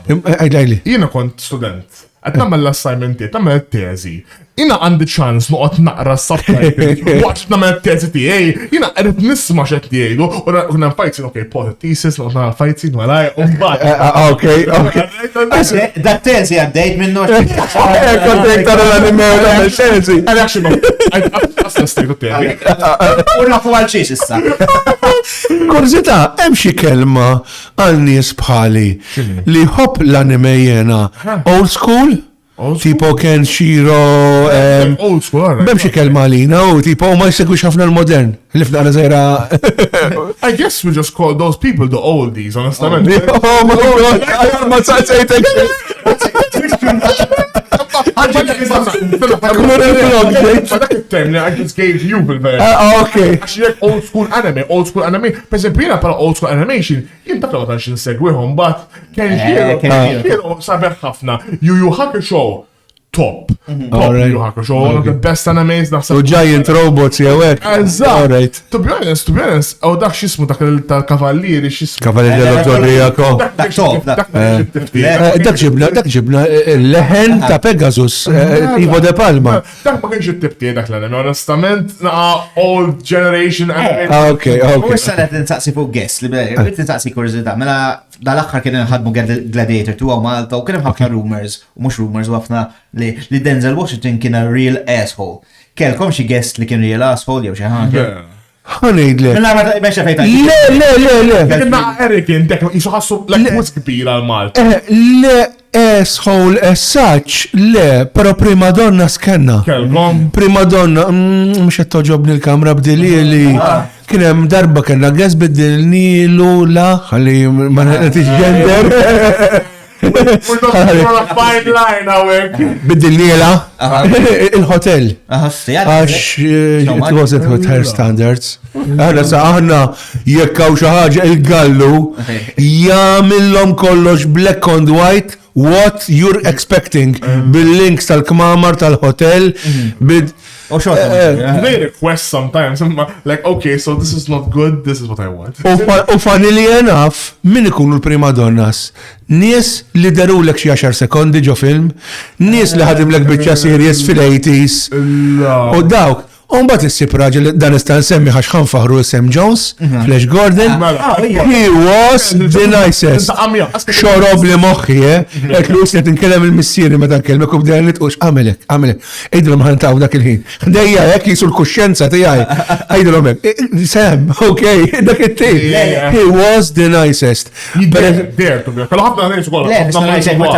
jina kont student, għatnamma l-assignmenti, għatnamma l-tezi. Jina għandi ċans nuqot naqra s-subtitles, waqt namma l-tezi tijaj, jina għarret nisma xet tijajdu, u għuna fajtsin, ok, pot thesis, għuna fajtsin, għalaj, un-bat. Ok. Da tezi għaddejt minnu. Kontek tara l-anime u l tezi. Għasna stejtu tezi. U nafu għal-ċis issa. Kurzita, hemm xi kelma għal nies bħali li ħobb l-anime jena old school? Tipo Ken Shiro, old school, bem xi kelma għalina u tipo ma jsegwix ħafna l-modern. Lifna għana zaħira. I guess we just call those people the oldies, honestament. Oh my god, ma tsaqsejtek. Dak il-term li I just gave you bil-vera. Okay. Għaxijek old school anime. Per esempio, jena pala old school animation, jien tafla għatan xin segwihom, but Ken Shiro sabiħ ħafna. Yu Hakusho. top. Alright. So one of the best animes naħseb. U giant robots jewek. Eżatt. To be honest, u dak xismu dak tal-kavallieri xismu. Kavallieri dello Dak top, Dak ġibna l-leħen ta' Pegasus, Ivo de Palma. Dak ma kienx it-tibti dak l-anime, onestament, old generation anime. Okay. U issa qed nistaqsi fuq guest li qed nistaqsi kurżità. Mela dal-aħħar kien inħadmu Gladiator 2 għaw Malta u kien hemm ħafna rumors, u mhux rumors u ħafna li Denzel Washington kien a real asshole. Kellkom xi guest li kien real asshole jew xi ħaġa? Ħanejdlek. Mela ma meċa fejta. Le. Kienna Eric intek jisu ħassu l-kwis kbira għal-Malta. Le asshole as such, le, pero prima donna skenna. Kellkom. Prima donna, mux toġobni l-kamra bdilili. Kien hemm darba kellna għaz bidilni l-ula, ħalli ma nħetix gender. Fine line għawek. Bidilniela il-hotel. Għax it much? wasn't hotel standards. Aħna jekkaw xaħġa il-gallu jagħmilhom kollox black and white what you're expecting bil-links tal-kmamar tal-hotel Oh, sure. They request sometimes. I'm like, okay, so this is not good, this is what I want. U funnily enough, min ikunu l-prima donnas? Nies li darulek xi 10 sekondi ġo film, nies li ħadimlek biċċa series fil-80s. U dawk, Umbat issib raġel dan nista' nsemmi ħax ħanfaħru isem Jones, Flash Gordon. He was the nicest. Xorob li moħħi, qed lu qed inkellem il-missieri meta nkellmek u bdejja nitqux għamelek. Ejdilhom ħantaw dak il-ħin. Dejja jekk jisu l-kuxjenza tiegħi. Ejdilhom hekk. Sam, okay, dak it-tip. He was the nicest. Meta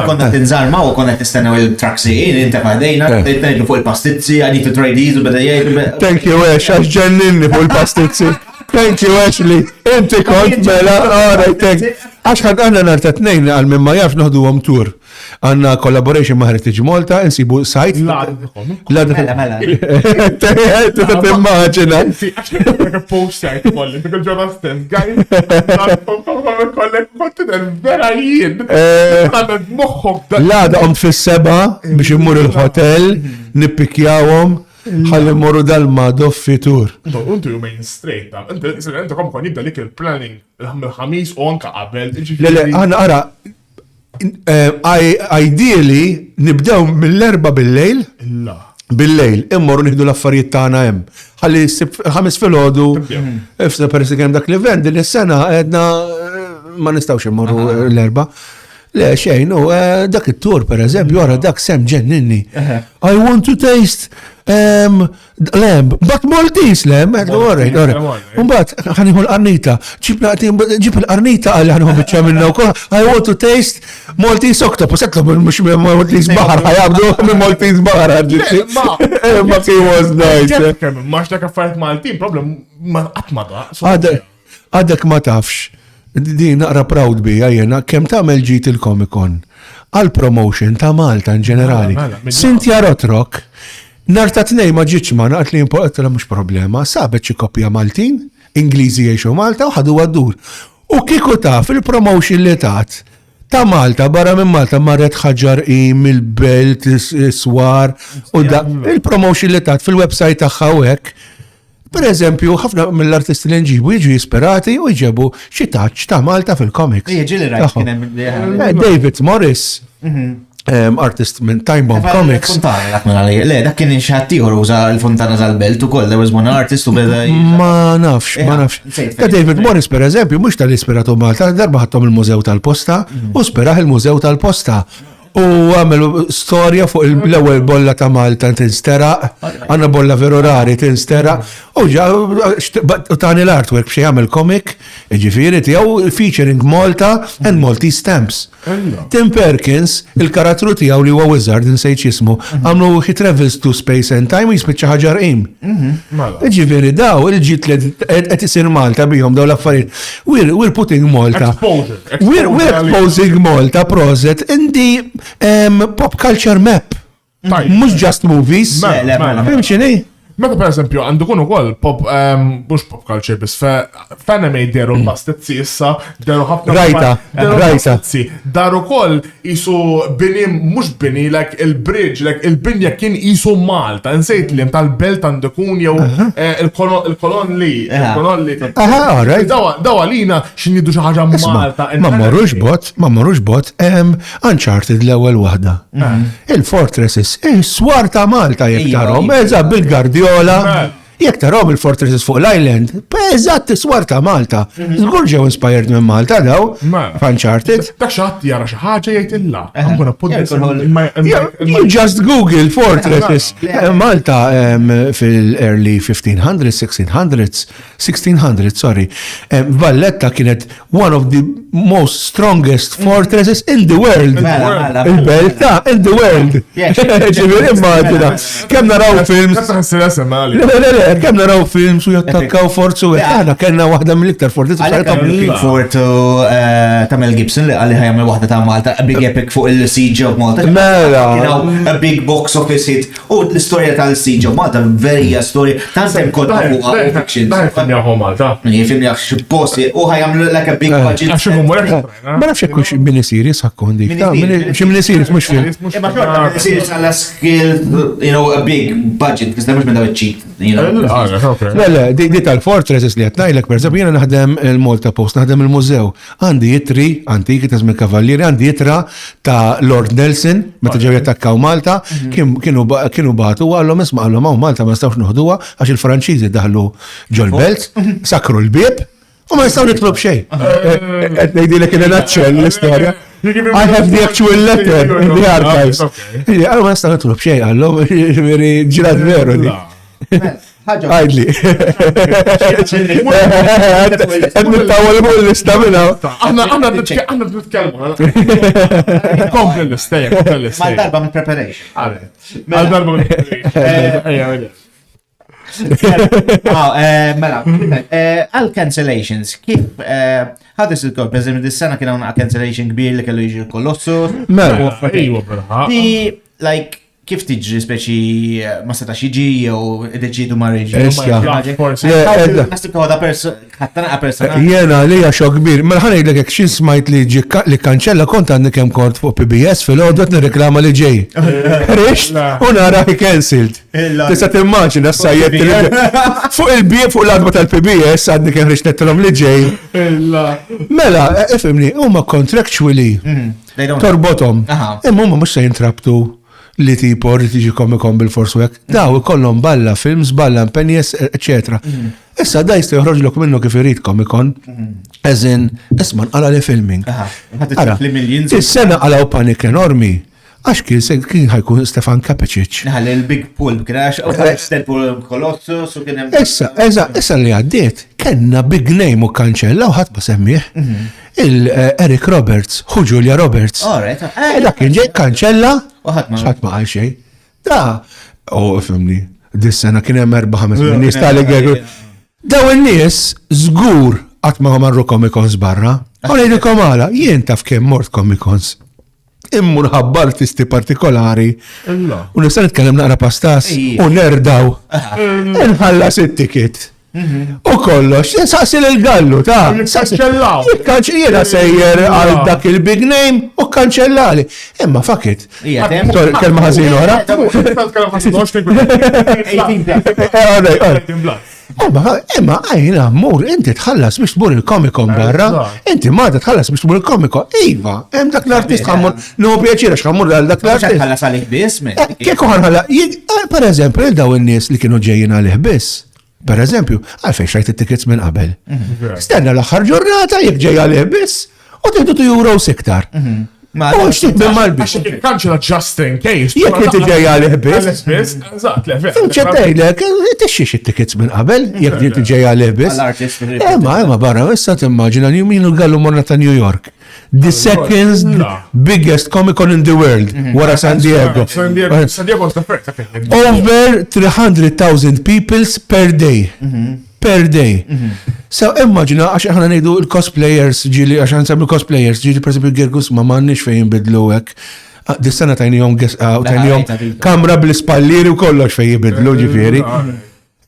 konna tinżarma u konna tistennew il-traksi, inta fadejna, tgħidlu fuq il-pastizzi, I need to try these u beda jgħidu. Thank you, Ash, għax ġenninni fuq il-pastizzi. Thank you, Ashley. Inti kont mela, alright, thank. Għax ħad għanna nar ta' tnejn għal minn ma jaf noħdu għom tur. Għanna collaboration ma' Heritage Malta, nsibu sajt. Mela. Timmaġina. Post sajt kolli, dik ġoba stess, għaj. Kollek kontider vera jien. La, da għomt fis-seba biex immur il-hotel, nippikjawhom. ħalli morru dal-mado fitur. Untu jumejn straight, intu kom kon jibda lik il-planning il-ħamis u anka qabel. Lele, għana għara, ideally nibdew mill-4 bil-lejl. Bil-lejl, immorru nieħdu l-affarijiet tagħna hemm. Ħalli 5 filgħodu, ifsa persi kemm dak l-event din is-sena qedna ma nistgħux immorru l-4. Le, xejn, dak it-tur per eżempju, għara dak sem ġenninni. I want to taste lamb, but Maltese lamb. Alright. Umbat, ħaniħu l-arnita. ġib l-arnita għalli ħaniħu bieċa minna u kolla. I want to taste Maltese octopus. Seklu mux Maltese bahar, ħajabdu minn Maltese bahar. Ma he was nice. Maċ dak affarijiet Maltin, problem ma għatmada. Għadek ma tafx. Di naqra proud bi jena kem tagħmel ġit il-Comic-Con għal-promotion ta' Malta in ġenerali. Cynthia Rotrock nar ta' tnej ma ġietx ma naqt li importla mhux problema, sabet xi koppja Maltin, Ingliżi jgħixu Malta u ħadu għaddur. U kieku taf il-promotion li tat ta' Malta barra minn Malta marret ħaġar il-belt, is-swar u da il-promotion li tat fil-website tagħha hekk. Per eżempju, ħafna mill-artisti li nġibu jiġu jisperati u jġebu xi taċ ta' Malta fil-comics. David Morris, artist minn Time Bomb Comics. Le, dak kien xaħtiħor uża l-Fontana tal-Belt ukoll, there was one artist u beda. Ma nafx. Ta' David Morris, per eżempju, mhux tal-isperatu Malta, darba ħadhom il-Mużew tal-Posta u speraħ il-Mużew tal-Posta. U għamelu storja fuq l-ewwel bolla ta' Malta tinsteraq, għandna bolla veru rari tinsteraq, u tani l-artwork b'xi jagħmel comic, ġifieri tiegħu featuring Malta and Maltese stamps. Tim Perkins, il-karattru tiegħu li huwa wizard insejt jismu, għamlu he travels to space and time u jispiċċa ħaġar qim. Ġifieri daw il-ġit li qed isir Malta bihom daw l-affarijiet. We're putting Malta. We're exposing Malta proset in the pop culture map. Mux just movies. Fimxini? Meta per eżempju għandu kun ukoll pop, mhux pop culture biss, f'anime deru l-pastezzi issa, deru ħafna. Rajta. Daru ukoll isu bini, mhux bini, like il-bridge, like il-binja kien isu Malta, nsejt li tal-belt għandu kun jew il-kolon li. Daw għalina x'nidu xi ħaġa Malta. Ma marrux bot, Uncharted l-ewwel waħda. Il-Fortresses, swar ta' Malta jekk tarhom, eżatt bil-Gardiola. Jekk tarhom il-Fortresses fuq l-Island, eżatt swar ta' Malta. Żgur ġew inspired minn Malta daw, f'Uncharted. Dak xatt jara xi ħaġa jgħidilha. You just Google Fortresses. Malta fil-early 1600s, sorry. Valletta kienet one of the most strongest fortresses in the world. Il-belta in the world. Ġifieri immaġina. Kemm naraw films. Kemm naraw films u jattakkaw forzu. Aħna kellna waħda mill-iktar fortresses. Fortu ta' Mel Gibson li għalli ħajamel waħda ta' Malta, a big epic fuq il-Siege of Malta. A big box office hit. U l-istorja tal-Siege of Malta, verija storja. Tantem kodda huwa fiction. Film jaħu Malta. Film jaħu posti u ħajamlu like a big budget. Ma nafx jekk xi miniseries ħakkondi. Xi miniseries mhux film. Ma xorta miniseries għal skill, a big budget, because mhux minn daw cheap. Le, di tal-Fortresses li qed ngħidlek pereżempju jiena naħdem il-Malta Post, naħdem il-mużew. Għandi jitri antiki ta' żmien kavallieri, għandi jitra ta' Lord Nelson meta ġew jattakkaw Malta, kienu bagħtu għalhom isma' għalhom hawn Malta ma nistgħux noħduha għax il-Franċiżi daħlu ġol belt, sakru l-bieb. U ma nistaw nitlob xej. Qed ngħidilek in a nutshell l-istorja. I have the actual letter in the archives. Għallu ma nistaw nitlob xej, għallu ġirat veru di. Għajdli. Għed nittawal mu l-lista minna. Għanna nitkellmu. Kompli l-lista. Mal-darba minn preparation. Mal-darba minn preparation. Mela, għal-cancellations, kif, how does it go? Per esempio, dis-sena kien hawn cancellation kbir li kellu jiġi Kolossus. Mela, ejwa like, kif tiġri speċi ma setax jiġi jew deċidu ma reġi? Nasib għada persona. Jena li xok kbir. Mela ħana jgħidlek xin smajt li kanċella kont għandni kemm kort fuq PBS fil-għodot nirreklama li ġej. Rixt u nara cancelled. Tista' timmaġina s-sajjet fuq il-bieb fuq l-adba tal-PBS għandni kemm rixt nettilhom li ġej. Mela, ifimni, huma contractually torbothom. Imma huma mhux se jintrabtu li tipo li tiġi Comic-Con bil-forsu hekk. Daw ikollhom balla films, balla impenjes, eccetera. Issa da jista' joħroġlok minnu kif irid Comic-Con. Eżin, isma' nqala li filming. Is-sena qalaw panik enormi. Għax kien ħajkun Stefan Kapicic. Naħal il-Big Pool, kien għax Kolossus u kien hemm. Issa li għaddiet, kellna big name u kanċella u ħadd ma semmih. Il-Eric Roberts, u Julia Roberts. Dak kien ġej kanċella u ħadd ma għal xejn. Da, fimni, dis-sena kien hemm 4-5 nies tal-għegu. Daw in-nies żgur qatt ma marru Comic-Cons barra. U ngħidilkom għala, jien taf kemm mort Comic-Cons. Immur ħabba artisti partikolari. U nista' nitkellem naqra pastas u nerdaw. Inħallas it-ticket. U kollox, saqsil il-gallu, ta' Kanċellaw. Jiena sejjer għal dak il-big name u kanċellali. Imma fakit. Kelma ħażin ora. Imma għajna mur, inti tħallas biex tmur il-Comic-Con barra, inti marda tħallas biex tmur il-Comic-Con. Iva, hemm dak l-artist ħammur, no pjaċira x'ħammur għal dak l-artist. Tħallas għalih biss, kieku ħanħalla, per eżempju, il-daw in-nies li kienu ġejjin għalih biss. Per eżempju, għalfejn xrajt it-tickets minn qabel. Stenna l-aħħar ġurnata jekk ġej għalih biss, u tgħidu €2 iktar. U xtik minn mal-biss. Kanċela just in case. Jekk inti ġej għalih biss. Eżatt, le, ċettejlek, tixxiex it-tickets minn qabel, jekk inti ġej għalih biss. Imma barra, issa timmaġina min l-gallu morna ta' New York. The second biggest Comic-Con in the world, wara San Diego. San Diego is the first. Over 300,000 people per day. Per day. So immaġina, għax ħana nejdu il-cosplayers ġili, għax ħana samlu cosplayers ġili, per esempio, Gergus ma mannix fejn bidlu hekk. Dis-sena tajnijom kamra bl-spalliri u kollox fej jibidlu ġifieri.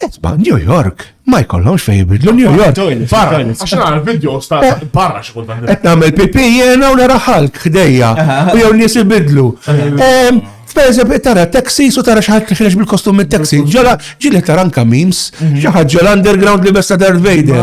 Esma, New York, ma jkollhomx fej jibidlu New York. Barra, għaxin għal video sta barra xkultant. Qed nagħmel pipi jiena u nara ħalk ħdejja u jew nies ibidlu. Per tara taxis u tara xaħat ħilex bil-kostum minn taxi. Ġili tara anka memes, xaħat ġol underground li besta Darth Vader.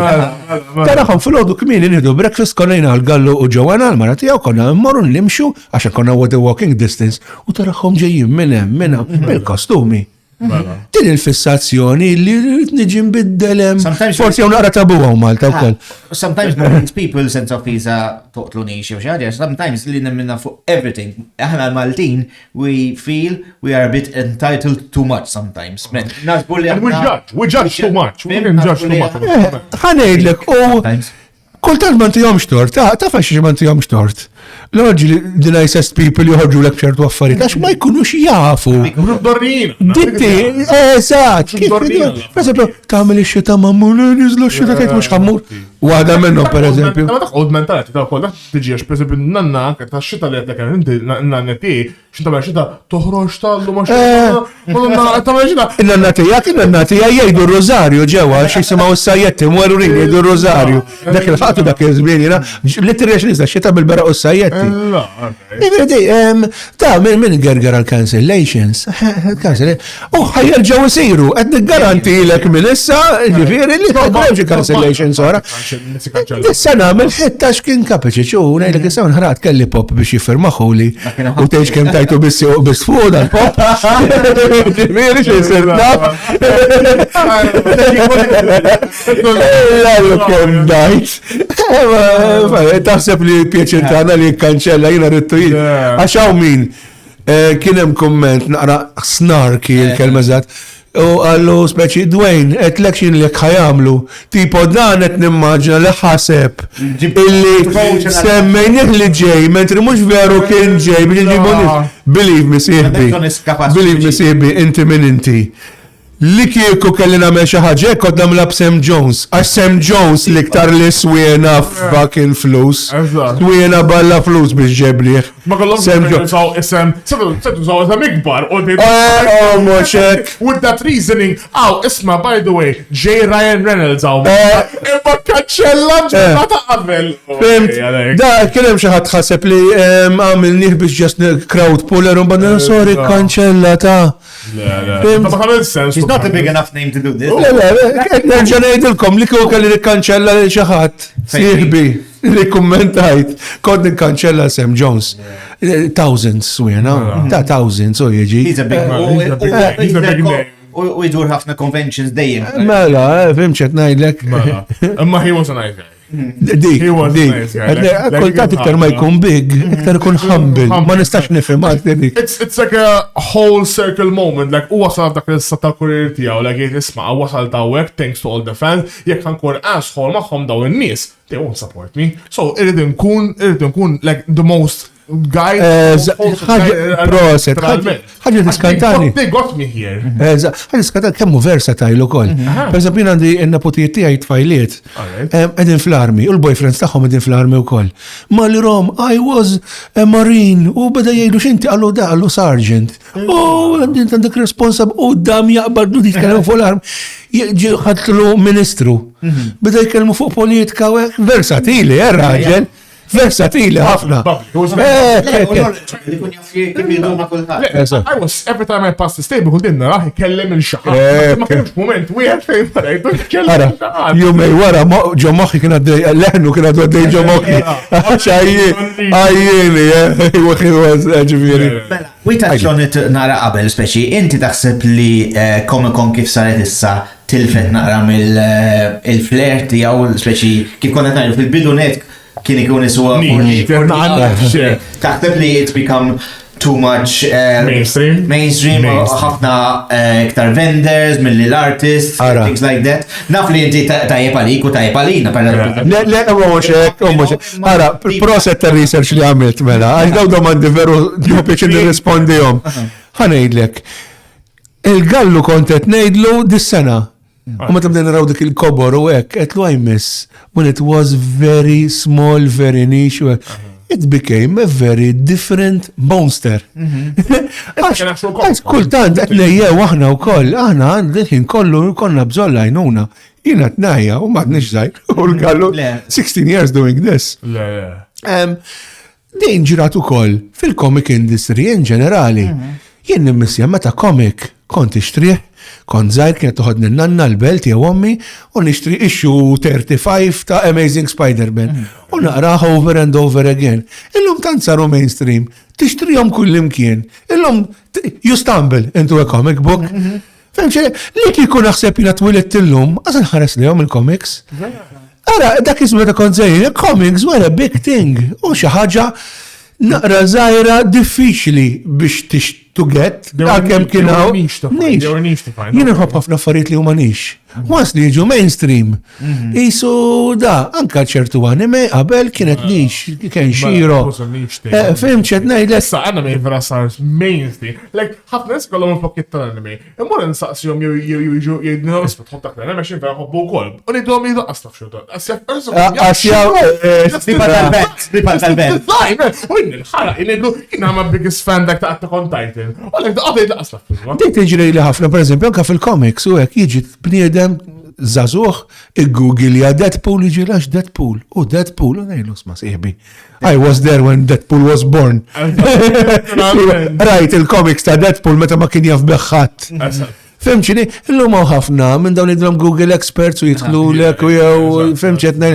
Taraħom fil-ħodu kmini nidu breakfast konnajna għal-gallu u ġowana għal-mara tijaw konna morru nimxu għaxa konna what the walking distance u taraħom ġejjim minna bil-kostumi. Din il-fissazzjoni li rrit niġi nbiddelem. Forsi għu naqra tabu għaw Malta u koll. Sometimes Maltese people sense of visa toqtluni xie xaħġa. Sometimes li nemmina for everything. Aħna l-Maltin, we feel we are a bit entitled too much sometimes. We judge too much. Ħanejdlek u kultant man tijom xtort, ta' faxi man tijom xtort. L-orġi the nicest people joħorġu l-ek ċertu affarijiet, għax ma jkunux jafu. Dorrin. Ditti, eżat. Per esempio, tamil ix-xita mammur, nizlu x-xita tajt mux ħammur. Waħda minnu, per eżempju. Ma dak old mentality, ta' kolla tiġiex, per eżempju, nanna, ta' xita li għedlek inti, nannetti, xita ma' xita toħroġ tallu ma' xita. Ta' ma' xita. Il-nannatija jgħidu r-rozarju ġewa, xisimaw s-sajjetti, mwelu rin jgħidu r-rozarju. Dak il-ħatu dak il-żmien jina, literiex nizda xita bil-bera u s-sajjetti. Ta' minn gerger għal-cancellations. Ħajjerġaw isiru, għed garanti l-ek minn issa, ġifiri li ħajġi cancellations ora. Is-sena mill-ħittax kien kapaċi u ngħidlek issa nħarat kelli pop biex jiffirmaħu li u tgħidx kemm tajtu biss fuq dal-pop. Ġifieri xi jsir naf. Kemm dajt. Taħseb li pjaċir tagħna li jikkanċella jiena rittu jien. Għax hawn min kien hemm kumment naqra snarki l-kelma żgħat. U għallu speċi Dwayne, election li ħajamlu, tipo dan qed nimmaġna li ħaseb illi semmejnih li ġej, mentri mhux veru kien ġej biex nġibuni. Believe me sieħbi, inti minn inti. Li kieku kelli nagħmel xi ħaġa kont nagħmilha b'Sam Jones, għax Sam Jones liktar li swiena fucking flus. Swiena balla flus biex ġebliħ. Ma kollhom saw isem, saw isem ikbar u with that reasoning, isma' by the way, J. Ryan Reynolds imma kaċċella ġurnata qabel. Da kien hemm xi ħadd ħaseb li għamilnih biex just crowd puller u badna sorry kanċella ta'. She's not a big enough name to do this. Nerġa' ngħidilkom li kieku kelli nikkanċella lil xi ħadd. Sieħbi li kummentajt kont nikkanċella Sam Jones. Thousands swierna, ta' thousands u jiġi. He's a big name. U jdur ħafna conventions dejjem. Mela, fimċet ngħidlek. Imma he was a nice guy. Dik. Kultant iktar ma jkun big, iktar ikun humble. Ma nistax nifhem dik. It's like a whole circle moment, like u wasal dak il-sata kurir tiegħu, like jgħid isma' wasal dawek thanks to all the fans, jekk ħankun asshole magħhom daw in-nies, they won't support me. So irid nkun like the most guy. Proset. Ħaġa diskantani. They got me here. Ħaġa diskantani kemmu versatile ukoll. Per eżempju għandi n-nepotijiet tiegħi tfajliet. Qegħdin fl-army u l-boyfriends tagħhom qegħdin fl-army wkoll. Ma li rom, I was a marine u beda jgħidu x'inti għallu sergeant. Għandin għandek responsab u dam jaqbadu dik kellem fuq l-army. Ħadlu ministru. Beda jkellmu fuq politika versatili, raġel. Versatili ħafna. Every time I pass the stable, kull dinna raħi kellem il-xaħat. Ma kienx moment, wieħed fejn marajt, kellem il-xaħat. Jumej wara, ġo moħi kien għaddej, leħnu kien għaddej ġo moħi. Għajjini, ġiviri. We touched on it nara qabel, speċi, inti taħseb li Comic-Con kif saret issa tilfet naqra mill-flair tiegħu, speċi, kif konna tajlu fil-bidunet kien ikun iswa taħseb li it's become too much mainstream ħafna iktar vendors milli l-artists things like that. Naf li inti tajjeb għalik u tajjeb għalina. Le, Ara, proset ta' research li għamilt mela, għax daw domandi veru ġopiċi nirrispondihom. Ħanejdlek, il-gallu kontet nejdlu dis-sena. U meta bdejna naraw dik il-kobor u hekk, qed lu I miss when it was very small, very niche. it became a very different monster. Għax kultant qed nejjew aħna wkoll, aħna għandin kollu konna bżonn għajnuna. Jiena tnajja u m'għadniex żgħir u l-gallu 16 years doing this. Din ġirat ukoll fil-comic industry in ġenerali. Jien nimmissja meta comic kont ixtrih, kont żgħir kienet toħodni n-nanna l-belt jew ommi u nixtri issue 35 ta' Amazing Spider-Man u naqrah over and over again. Illum tant saru mainstream, tixtrihom kull imkien. Illum you stumble into a comic book. Femxe, li kieku naħseb jina twilet illum, għazan ħares li il-comics. Ara, dak ismu ta' konzejn, comics were a big thing. U xi ħaġa naqra żgħira diffiċli biex to get, għakem kienaw. Jina nħobb ħafna affarijiet li huma nix. Once li jiġu mainstream. Isu da, anka ċertu anime qabel kienet nix, kien xiro. Fim ċet ngħidlek. Issa anime vera sar mainstream. Like ħafna nies kollhom il-pokket tal-anime. Immur insaqsihom jiġu jgħidilhom isma' tħobb dak l-anime x'in vera ħobbu wkoll. U ngħidulhom jgħidu qasla Ripa tal-belt. U il-ħaraq jgħidu jien ma biggest fan dak ta' Attack on Titan. U għalek da għadaj laqas la Dik tiġri li ħafna, per eżempju, anka fil-comics u hekk jiġi bniedem zazuħ il-Google ja Deadpool jiġi lax Deadpool. U Deadpool, u nejlu sma siħbi. I was there when Deadpool was born. Rajt il-comics ta' Deadpool meta ma kien jaf beħħat. Femċini, illum ħafna minn dawn id-drum Google experts u jitħlu l-ek u jew femċetna.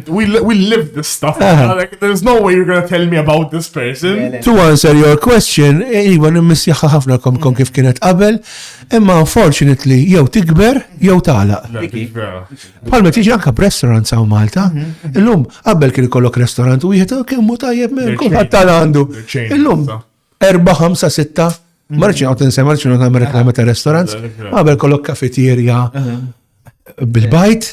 We live this stuff. Like, there's no way you're going to tell me about this person. To answer your question, iwa nimmissjaħħa ħafna kom kif kienet qabel, imma unfortunately jew tikber jew tagħlaq. Palma tiġi anka b'restaurants hawn Malta. Illum qabel kien ikollok restaurant wieħed u kien mu tajjeb minn kulħadd tal għandu. Illum 4, 5, 6 Marċin għot nsem, marċin għot għamil reklama ta' restaurants, għabel kollok kafetierja bil-bajt,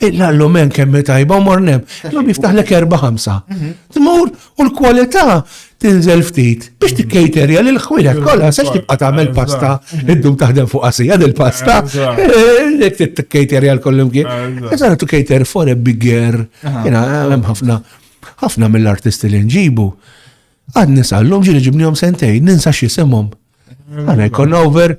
illa men kemmi tajba u mornem, l-lum jiftaħlek 4-5. Tmur u l-kwalità tinżel ftit biex tikkejterja l-ħwilek kollha, sax tibqa' tagħmel pasta, iddum taħdem fuq qasija del-pasta, jekk tikkejterja l-kollim kien. Eżatt tu kejter for a bigger, jiena hemm ħafna mill-artisti li nġibu. Għad nisallhom ġieli ġibnihom sentejn, ninsa x'isimhom. Għana jkun over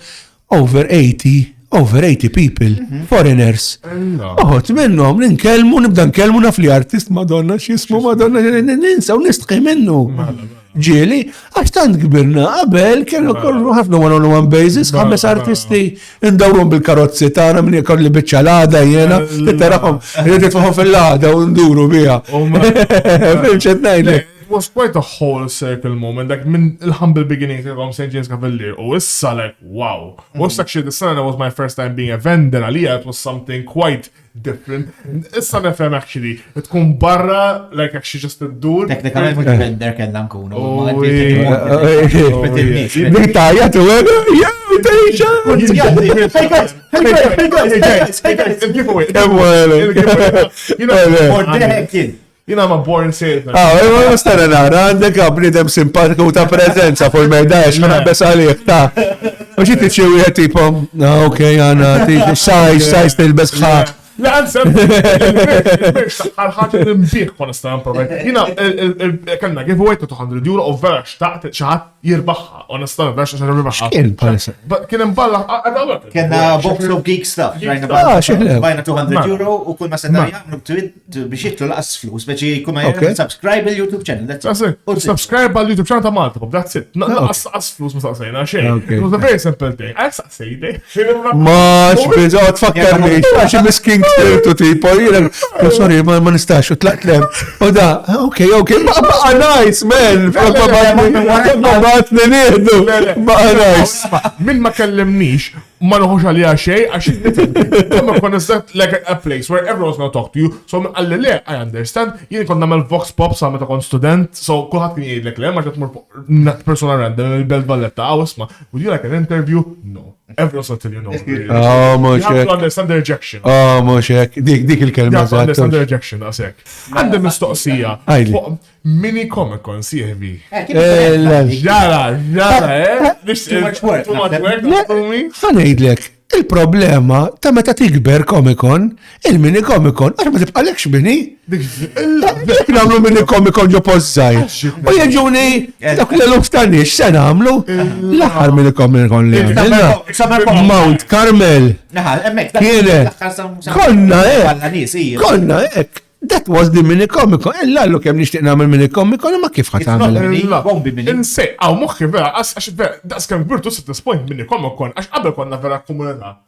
80 people, foreigners. Uħot minnom, nibda nkellmu naf li artist Madonna xismu Madonna, ninsa u nistqi minnu. Ġieli, għax tant kbirna qabel kienu kollu ħafna one-on-one basis, 5 artisti indawrum bil-karozzi tagħna minn jkolli biċċalada jiena, li taraħhom li titfaħu fil-lada u nduru biha. Fimx qed ngħidlek. It was quite a whole circle moment, like min il-humble beginning from St. James Cavalier. Oh, issa like, wow. Was actually the sun, that was my first time being a vendor. Aliyah, it was something quite different. Issa nefhem actually, tkun barra, like actually just a dude. Technically, mux vendor kellna nkunu. Bittajja tu għega, Jina ma born salesman. Ma stara nara, għandek bnidem simpatiku ta' prezenza fuq il-mejdax, ma naqbes għalih, ta' Uġi tiċi u jħet tipom, okej, għana, sajs tilbes ħat. La, għansem, il-birx taħħal-ħagġa l-imbiħ kon istan provajt. Jina, kanna giveaway ta' €200 u vera xtaqt xaħat jirbaħħa, onestan, vera xaħat jirbaħħa. Xkien palissa? Kien imballa, għadawet. Kenna box of geek stuff, bajna €200 u kull ma sedna jgħamlu biex jitlu laqas flus, biex jkun ma subscribe il-YouTube channel, that's it. Subscribe għal-YouTube channel ta' Malta, that's it. Naqas flus ma saqsajna, xejn. It was a very simple thing. Għak saqsajni. Maċ, bizot, fakkarni, għaxi miskin tu tipo, sorry, ma nistax, u tlaqtlem. U da, okay, baqa nice, man. Baqa nice. Min ma kellimnix, ma nħuġ għalija xej, għax ma konna like a place where everyone's gonna talk to you. So għalli le, I understand, jien konna namel vox pop sa meta kon student, so kullħat kien jgħidlek le, ma ġat persona random, il-belt valletta, isma, would you like an interview? No. Everyone's gonna tell you no. You have to understand the rejection. Moxek, dik il-kelma. You have to understand the rejection, għasek. Għandem mistoqsija. Mini Comic Con, CFB. Ġara, Too much work. Ħanejdlek, Il-problema ta' meta tikber Comic-Con, il-mini Comic-Con, għax ma tibqalekx mini. Namlu mini Comic-Con ġo pozzaj. U jieġuni, dak l-luf tanix, se namlu l-aħħar mini Comic-Con li għamilna. Mount Carmel. Kienet. Konna ek. That was the mini Comic-Con. L-għallu kem nishtiq namel mini Comic-Con, ma kif ħat għamil. Insej, għaw moħħi vera, għax vera, daqs kem birtu s point mini Comic-Con, għax qabel konna vera komunità.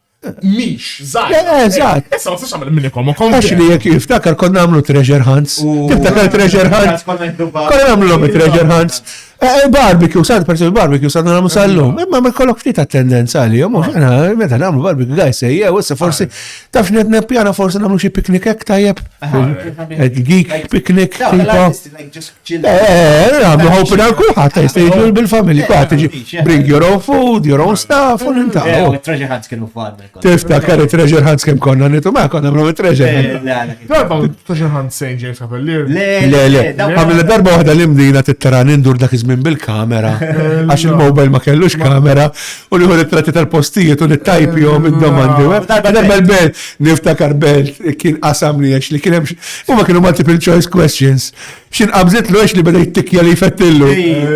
Mix, zaħ. Eżat. Issa ma s-sax għamil mini Comic-Con. Għax li jek jiftakar konna namlu treasure hunts. Tiftakar treasure hunts. Konna namlu l treasure hunts. Barbecue, sad per barbecue, sad namlu sal-lum. Imma ma kollok ftit tendenza li jom, meta namlu barbecue għaj sejja, u issa forsi taf netne pjana forsi namlu xie piknik ek tajjeb. Geek piknik. Namlu ħopen għal kullħat, jistajġu bil-familji, bring your own food, your own stuff, u nintaw. Treasure hunts kienu fadme. Tiftakar treasure hunts kem konna nitu, ma konna namlu treasure hunts. Treasure hunt St. James Cavalier. Le, għamil darba waħda l-imdina t-tara nindur dak iżmin bil-kamera, għax il-mobile ma kellux kamera, u li ritratti tal-postijiet u nittajpjom id-domandi. Darba l-bel, niftakar bel, kien qasam li għax li kien hemm, u ma kienu multiple choice questions. Xin qabżet lu għax li beda jittikja li jfettillu.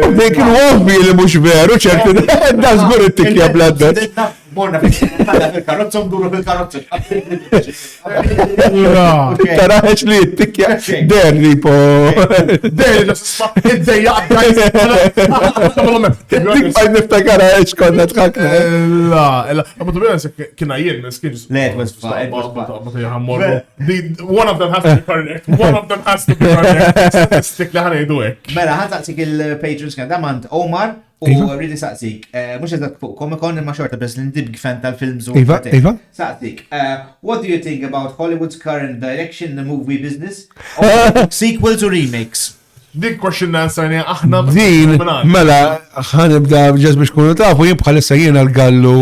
U bej kienu ovvi li mux veru, ċertu, da zgur jittikja bladdet. Morna fil-karozza, mduru fil-karozza. Taraħeċ li jittikja derri po. Derri, l-sma, id-dejja Dik bħaj niftakara eċ konna tħakna. La, ma tu bħijan kena jien, skins. Le, it was fun. One of them has to be correct. One of them has to be correct. Statistik li ħana jidu hekk. Mela, ħansaqsik il-patrons kan damant Omar u rridi saqsik. Mux eżat fuq Comic-Con imma xorta bes l-indib fan tal-films u. Iva. Saqsik, what do you think about Hollywood's current direction in the movie business? Sequels or remakes? Dik question answer aħna. Din, mela, ħanibda ġez biex kunu tafu, jien bħalissa jiena l-Gallu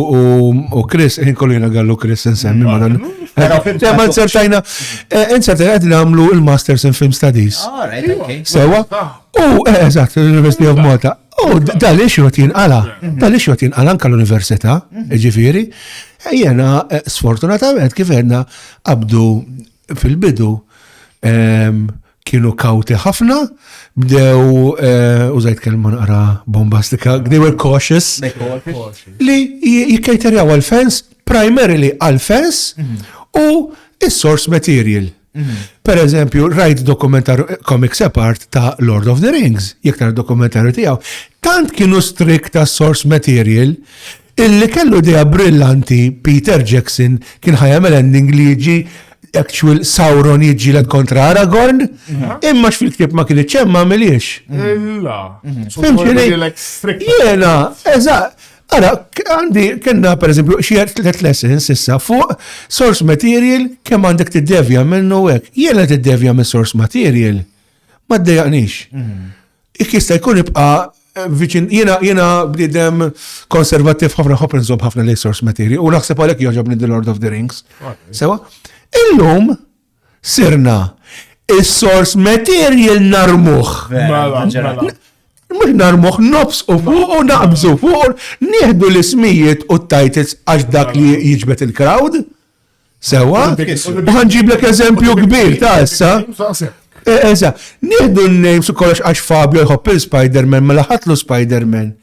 u Chris, jien kollu jiena Gallu Chris nsemmi madan. Ma nsertajna, nsertajna għed namlu il-Masters in Film Studies. Okay. Sewa? U, eżatt, l-University of Malta. U, dal-ixu jinqala anka l-Università, ġifiri, jena sfortunatament kif għedna abdu fil-bidu kienu kawti ħafna, bdew, użajt kelma naqra bombastika, they were cautious, li jikkejterjaw għal-fans, primarily għal-fans, u il-source material. Per eżempju, rajt dokumentarju comics apart ta' Lord of the Rings, jek tar dokumentarju tijaw, tant kienu strict ta' source material, illi kellu dija brillanti Peter Jackson kien ħajamel ending li jiġi actual Sauron jiġġieled kontra Aragorn, imma fil-ktieb ma kien iċċemma għamiliex. Jena, eżatt. Ara, għandi kena per eżempju xie 3 lessons issa fuq source material kemm għandek tiddevja minnu hekk. Jiena tiddevja minn source material. Ma ddejjaqniex. Jista' jkun ibqa' viċin, jiena bniedem konservattiv ħafna ħopprinżob ħafna li source material u naħseb għalhekk jogħġobni The Lord of the Rings. Sewa? Illum sirna is-source material narmuh. Mux narmuħ nobs u fuq u naqbżu fuq, nieħdu l-ismijiet u t-titles għax dak li jiġbet il-crowd. Sewa? U ħanġiblek eżempju kbir ta' issa. Eza, nieħdu n-names u kollox għax Fabio jħobb il-Spider-Man, mela ħatlu Spider-Man.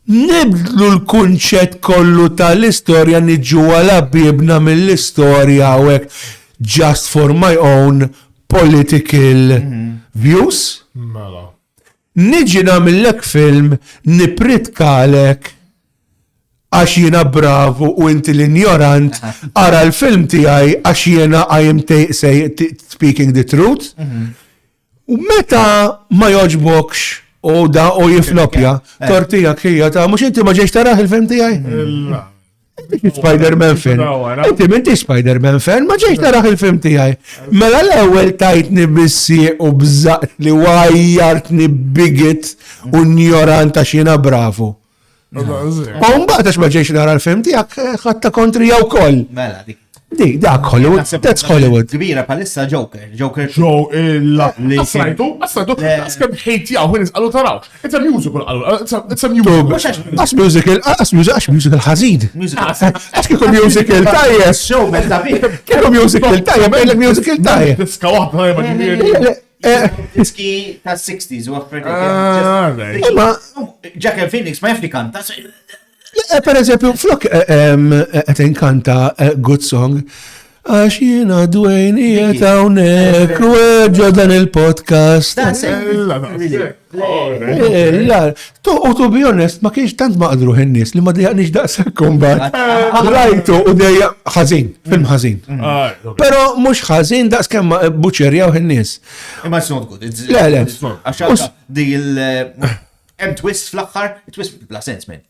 Nibdlu l-kunċett kollu tal-istorja niġu għala bibna mill-istorja u hekk just for my own political views. Mela. Niġi namillek film, nipritkalek, għax jena bravu u inti l-ignorant, ara l-film tijaj għax jena I am speaking the truth. U meta ma joġbokx u da u jiflopja, tortijak hija ta' mux inti ma ġeċ taraħ il-film tijaj? Spider-Man fan. Inti minti Spider-Man fan, ma ġejx naraħ il-film tijaj. Mela l-ewel tajtni bissi u bżaqt li wajjartni bigit u ignoranta xina bravu. U mbaqtax ma ġejx nara l-film tijak, ħatta kontri jaw koll. Dak Hollywood, that's Hollywood. Kbira palissa Joker. Joe, Asrajtu, għaskem ħejtjaw, għin għallu taraw. It's a musical, it's a musical. Għax musical ħazid. Għax kiku musical tajjes. Show, mezza bik. Kiku musical tajjes, bejlek musical tajjes. Tiska waħda ħajma ġiviri. Diski ta' 60s u għaffreti. Jack and Phoenix ma jafli kanta. Per eżempju, flok et inkanta good song, għax jina Dwayne hija hawnhekk u ġodan il-podcast. To be honest, ma kienx tant maqdru n-nies li ma dejaqniex daqshekk kumbat. Rajtu u dejja ħażin, film ħażin. Però mhux ħażin daqskemm buċerjaw in-nies. Imma it's not good. Le. Għax di hemm twist fl-aħħar, twist bla sens man.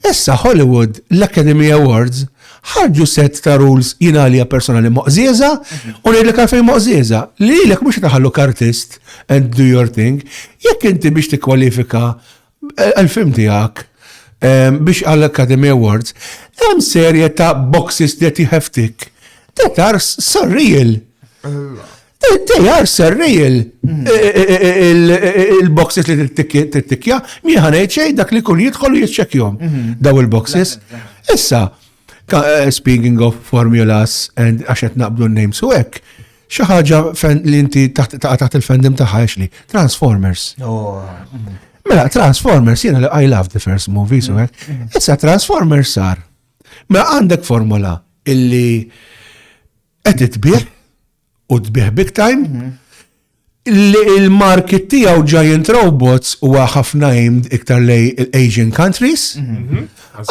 Issa Hollywood, l-Academy Awards, ħarġu set ta' rules jinalija personali moqżieza u ngħidlek għalfejn moqżieza. Lilek mhux taħalluk artist and do your thing, jekk inti biex tikkwalifika l-film tiegħek biex għall-Academy Awards, hemm serje ta' boxes that you have tick. That are surreal. They are surreal. Il-boxes li t-tikja, miħanajt xej dak li kun jidħol jitċekjom. Daw il-boxes. Issa, speaking of formulas and għaxet naqbdu n-names u hekk, xaħġa li inti taħt il-fandom taħħax li, Transformers. Mela, Transformers, jena li I love the first movie, so hekk. Issa Transformers sar. Mela għandek formula illi qed titbieħ u tbieħ big time, il-market tiegħu Giant Robots huwa ħafna aimed iktar lej il-Asian countries.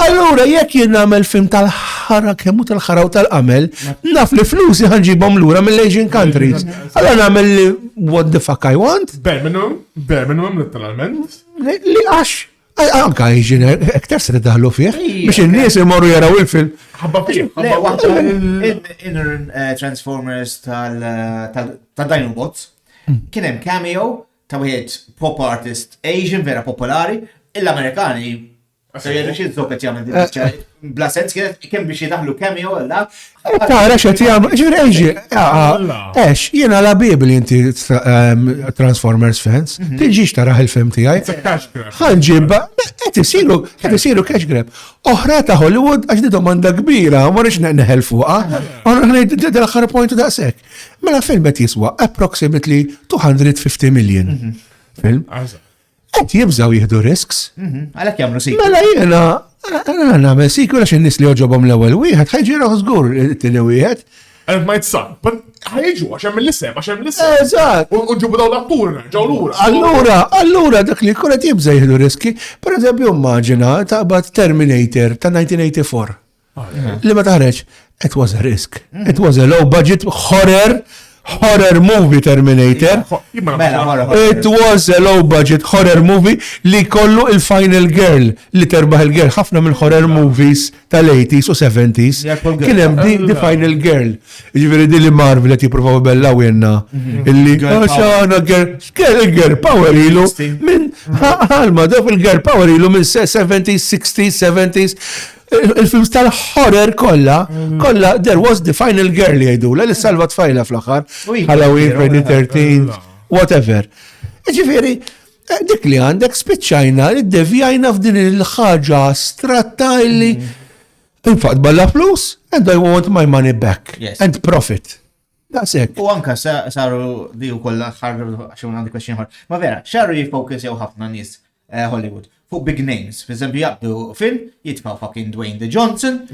Allura jekk jien nagħmel film tal-ħara kemm hu tal-ħara u tal-qamel, naf li flusi ħanġibhom lura mill-Asian countries. Allura nagħmel li what the fuck I want. Bare minimum literalment. Li għax. Anka Asian, iktar se daħlu fih, biex in-nies imorru jaraw il-film. Ħabba fih. In Transformers tal-Dinobots, kien hemm cameo ta' wieħed pop artist Asian vera popolari, l-Amerikani se jirrixid zoket jagħmel bla sens kien biex jidaħlu cameo għalla. Tara x'qed jagħmel, ġifieri eħx, jiena la bibli inti Transformers fans, tiġix taraħ il-film tiegħi. Ħanġibha, qed isiru cash grab. Oħra ta' Hollywood għax di domanda kbira, ma rridx neħel fuqha. L-aħħar point daqshekk. Mela film qed jiswa approximately 250 million. Film. Qed jibżgħu jieħdu risks. Għalhekk jagħmlu sequel. Mela jiena nagħmel sequel għax in-nies li joġobhom l-ewwel wieħed ħajġiraw żgur it-tieni wieħed. And might suck, but ħajġu għax hemm l-isem. Eżatt. U ġibu daw l-atturi ġew lura. Allura dak li jkun qed jibża jieħdu riski, pereżempju immaġina taqbad Terminator ta' 1984. Li ma taħreġ, it was a risk. It was a low budget horror movie Terminator. It was a low budget horror movie li kollu il-Final Girl li terbaħ il-girl ħafna minn horror movies tal-80s u 70s kien hemm di Final Girl. Ġifieri di li Marvel qed jippruvaw bellaw jenna illi xana girl power ilu minn ħalma daf il-girl power ilu minn 70s, 60s, 70s. Il-films tal-horror kolla, there was the final girl li jgħidula, li salvat fajla fl-axar, Halloween, Friday 13th, whatever. Ġifieri, dik li għandek spiċċajna, id-devjajna f'din il-ħaġa stratta illi infaqt balla flus, and I want my money back, and profit. Daqsek. U anka saru di u kolla ħarru, għaxun għandi question ħar. Ma vera, xarru jifokus jew ħafna nies Hollywood. Fuq big names, per esempio jabdu film, jitfaw fucking Dwayne Johnson.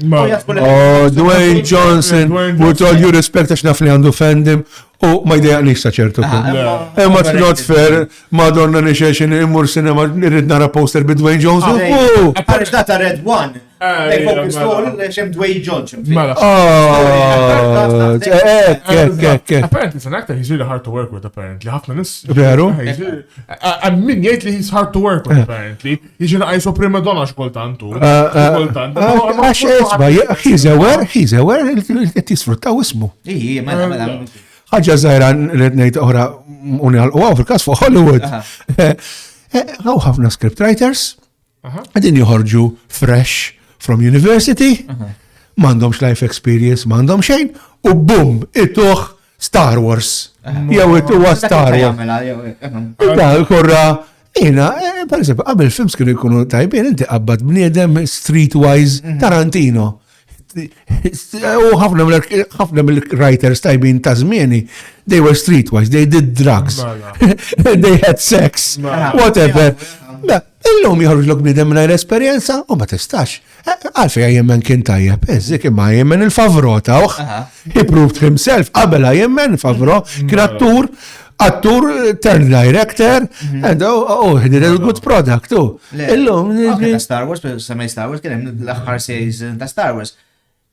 Dwayne Johnson, with all due respect għax naf li għandu fendim, u ma jdejaqnix sa ċertu kun. Ma not fair, Madonna nixexin immur sinema nirrid nara poster bi Dwayne Johnson. Għarġ data Red One. They focus all xem Dwayne Johnson. Apparently, it's an actor he's really hard to work with, apparently. Ħafna nis. Veru? Min jgħid li he's hard to work with, apparently. Jiġi naqajsu prima donna xkoltantu. Għax esba, he's aware li tisfruttaw ismu. Mela. ħaġa zaħira n-rednejt oħra unjal u fil-kas fuq Hollywood. Għaw ħafna script writers, għadin joħorġu fresh from university, m'għandhomx life experience, m'għandhom xejn, u bum, ituħ Star Wars. Jew ituħ Star Wars. Da, korra, jina, per esempio, qabel films kienu jkunu tajbin, inti qabbad bniedem streetwise Tarantino. U ħafna mill-writers tajbin ta' żmieni, they were streetwise, they did drugs, they had sex, whatever. Illum jħorġlok bniedem mingħajr esperjenza u ma tistax. Għalfej jemmen kien tajjeb, zik imma jemmen il-Favreau tawħ. He proved himself, qabel jemmen Favreau kien attur, turn director, and he did a good product, too. Illum. Star Wars, semmej Star Wars, kien hemm l-aħħar series ta' Star Wars.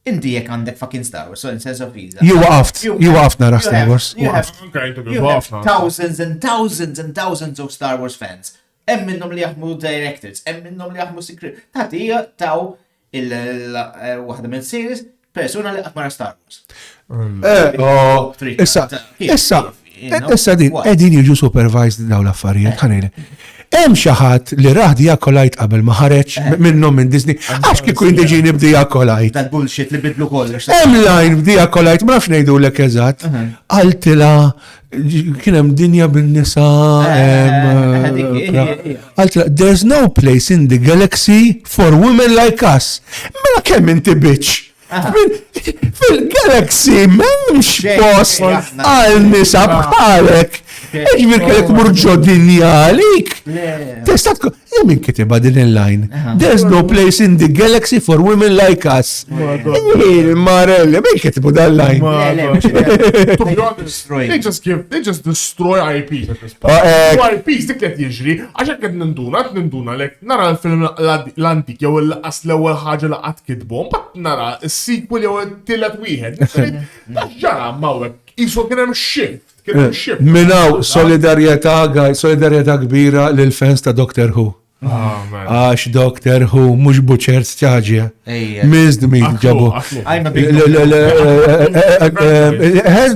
Inti jekk għandek fucking Star Wars, so in sense of visa. You waqaft nara Star Wars. You have thousands and thousands and thousands of Star Wars fans. Hemm minnhom li jaħdmu directors, hemm minnhom li jaħdmu secret. Tagħti taw il-waħda minn series persuna li qatt mara Star Wars. Issa din qegħdin jiġu supervised dawn l-affarijiet ħanejlek. Hemm xi ħadd li raħ Diakolite qabel ma ħareġ minnhom minn Disney. Għax kieku indiġini b'Diakolite. That bullshit li bidlu kollox. Hemm line b'Diakolite, ma nafx ngħidulek eżatt. Għaltila kien hemm dinja bin-nisa. Għaltila there's no place in the galaxy for women like us. Mela kemm inti bitch. Fil-galaxy m'hemmx post għal nisa bħalek. Ġbir kellek murġo dinja għalik. Testa tkun, min kitiba din il-line. There's no place in the galaxy for women like us. Marelle, min kitibu dal-line. They just destroy IPs at this point. IPs dik qed jiġri, għax hekk qed ninduna lek nara l-film l-antik jew l-qas l-ewwel ħaġa li qatt kitbhom, mbagħad nara s-sequel jew it-tielet wieħed. Ġara mawek, isu kien hemm shift. Minnaw solidarjetà kbira lil-fans ta' Doctor Who. Għax Doctor Who mhux buċert ċaġja. Mizd mi ġabu.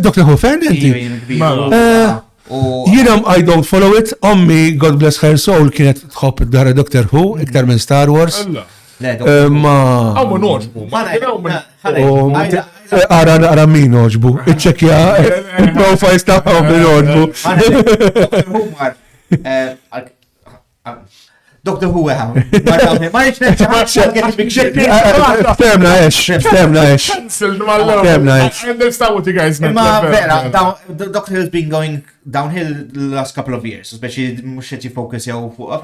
Doctor Who fan inti? Jiena I don't follow it. Ommi, God bless her soul, kienet tħobb dara Doctor Who iktar minn Star Wars. Ara min oġbu, iċċekja il-profiles ta' min oġbu. Dr. Who għaw. Ftemna eċ. I understand what you guys meant. Ma vera, Dr. Who's been going downhill the last couple of years, especially mux qed jifocus jew fuq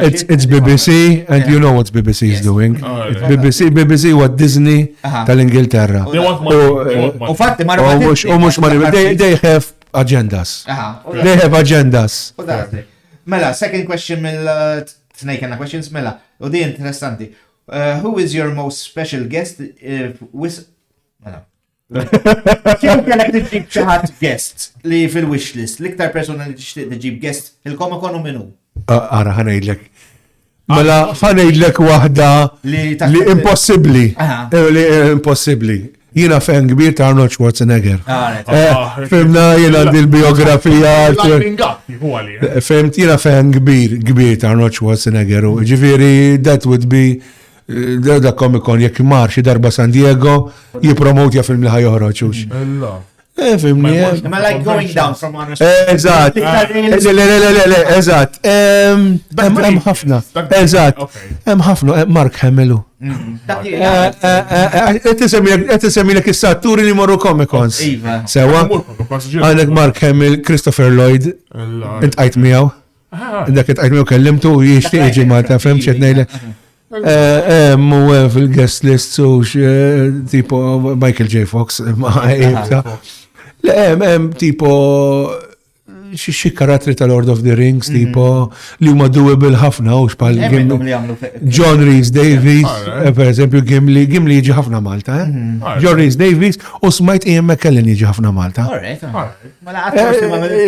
it's BBC and you know what BBC is doing. BBC what Disney tal-Ingilterra. U fatti marra. U mux they have agendas. They have agendas. Mela, second question mill-tnejn għandna questions, mela, u di interessanti. Who is your most special guest Mela. Kien kellek tiġib xi ħadd guest li fil-wishlist, l-iktar persuna li tixtieq tiġib guest il-Comic-Con u minnu? Ara ħanejdlek. Mela ħanejdlek waħda li impossibbli. Impossibbli. Jiena fan kbir ta' Arnold Schwarzenegger. Fimna jiena għandi l-biografija. Fimt jiena fan kbir ta' Arnold Schwarzenegger. Ġifieri that would be da Comic-Con jekk mar xi darba San Diego jippromotja film li ħajoħroġux. Fimni. Ma like going down from Arnold. Eżatt. Eżatt. Hemm ħafna. Eżatt. Hemm ħafna Mark Hamill. Qed isemmilek is-satturi li morru Comic-Cons. Sewa. Għandek Mark Hamill, Christopher Lloyd. Intqajt miegħu. Dak intqajt miegħu kellimtu jixtieq jiġi Malta, fem x'qed ngħidlek. Mu fil-guest list so tipo Michael J. Fox. Tipo xi karattri ta' Lord of the Rings tipo li huma doable ħafna u xpal John Rhys Davies, per eżempju Gimli jiġi ħafna Malta, John Rhys Davies u smajt Ian McKellen jiġi ħafna Malta.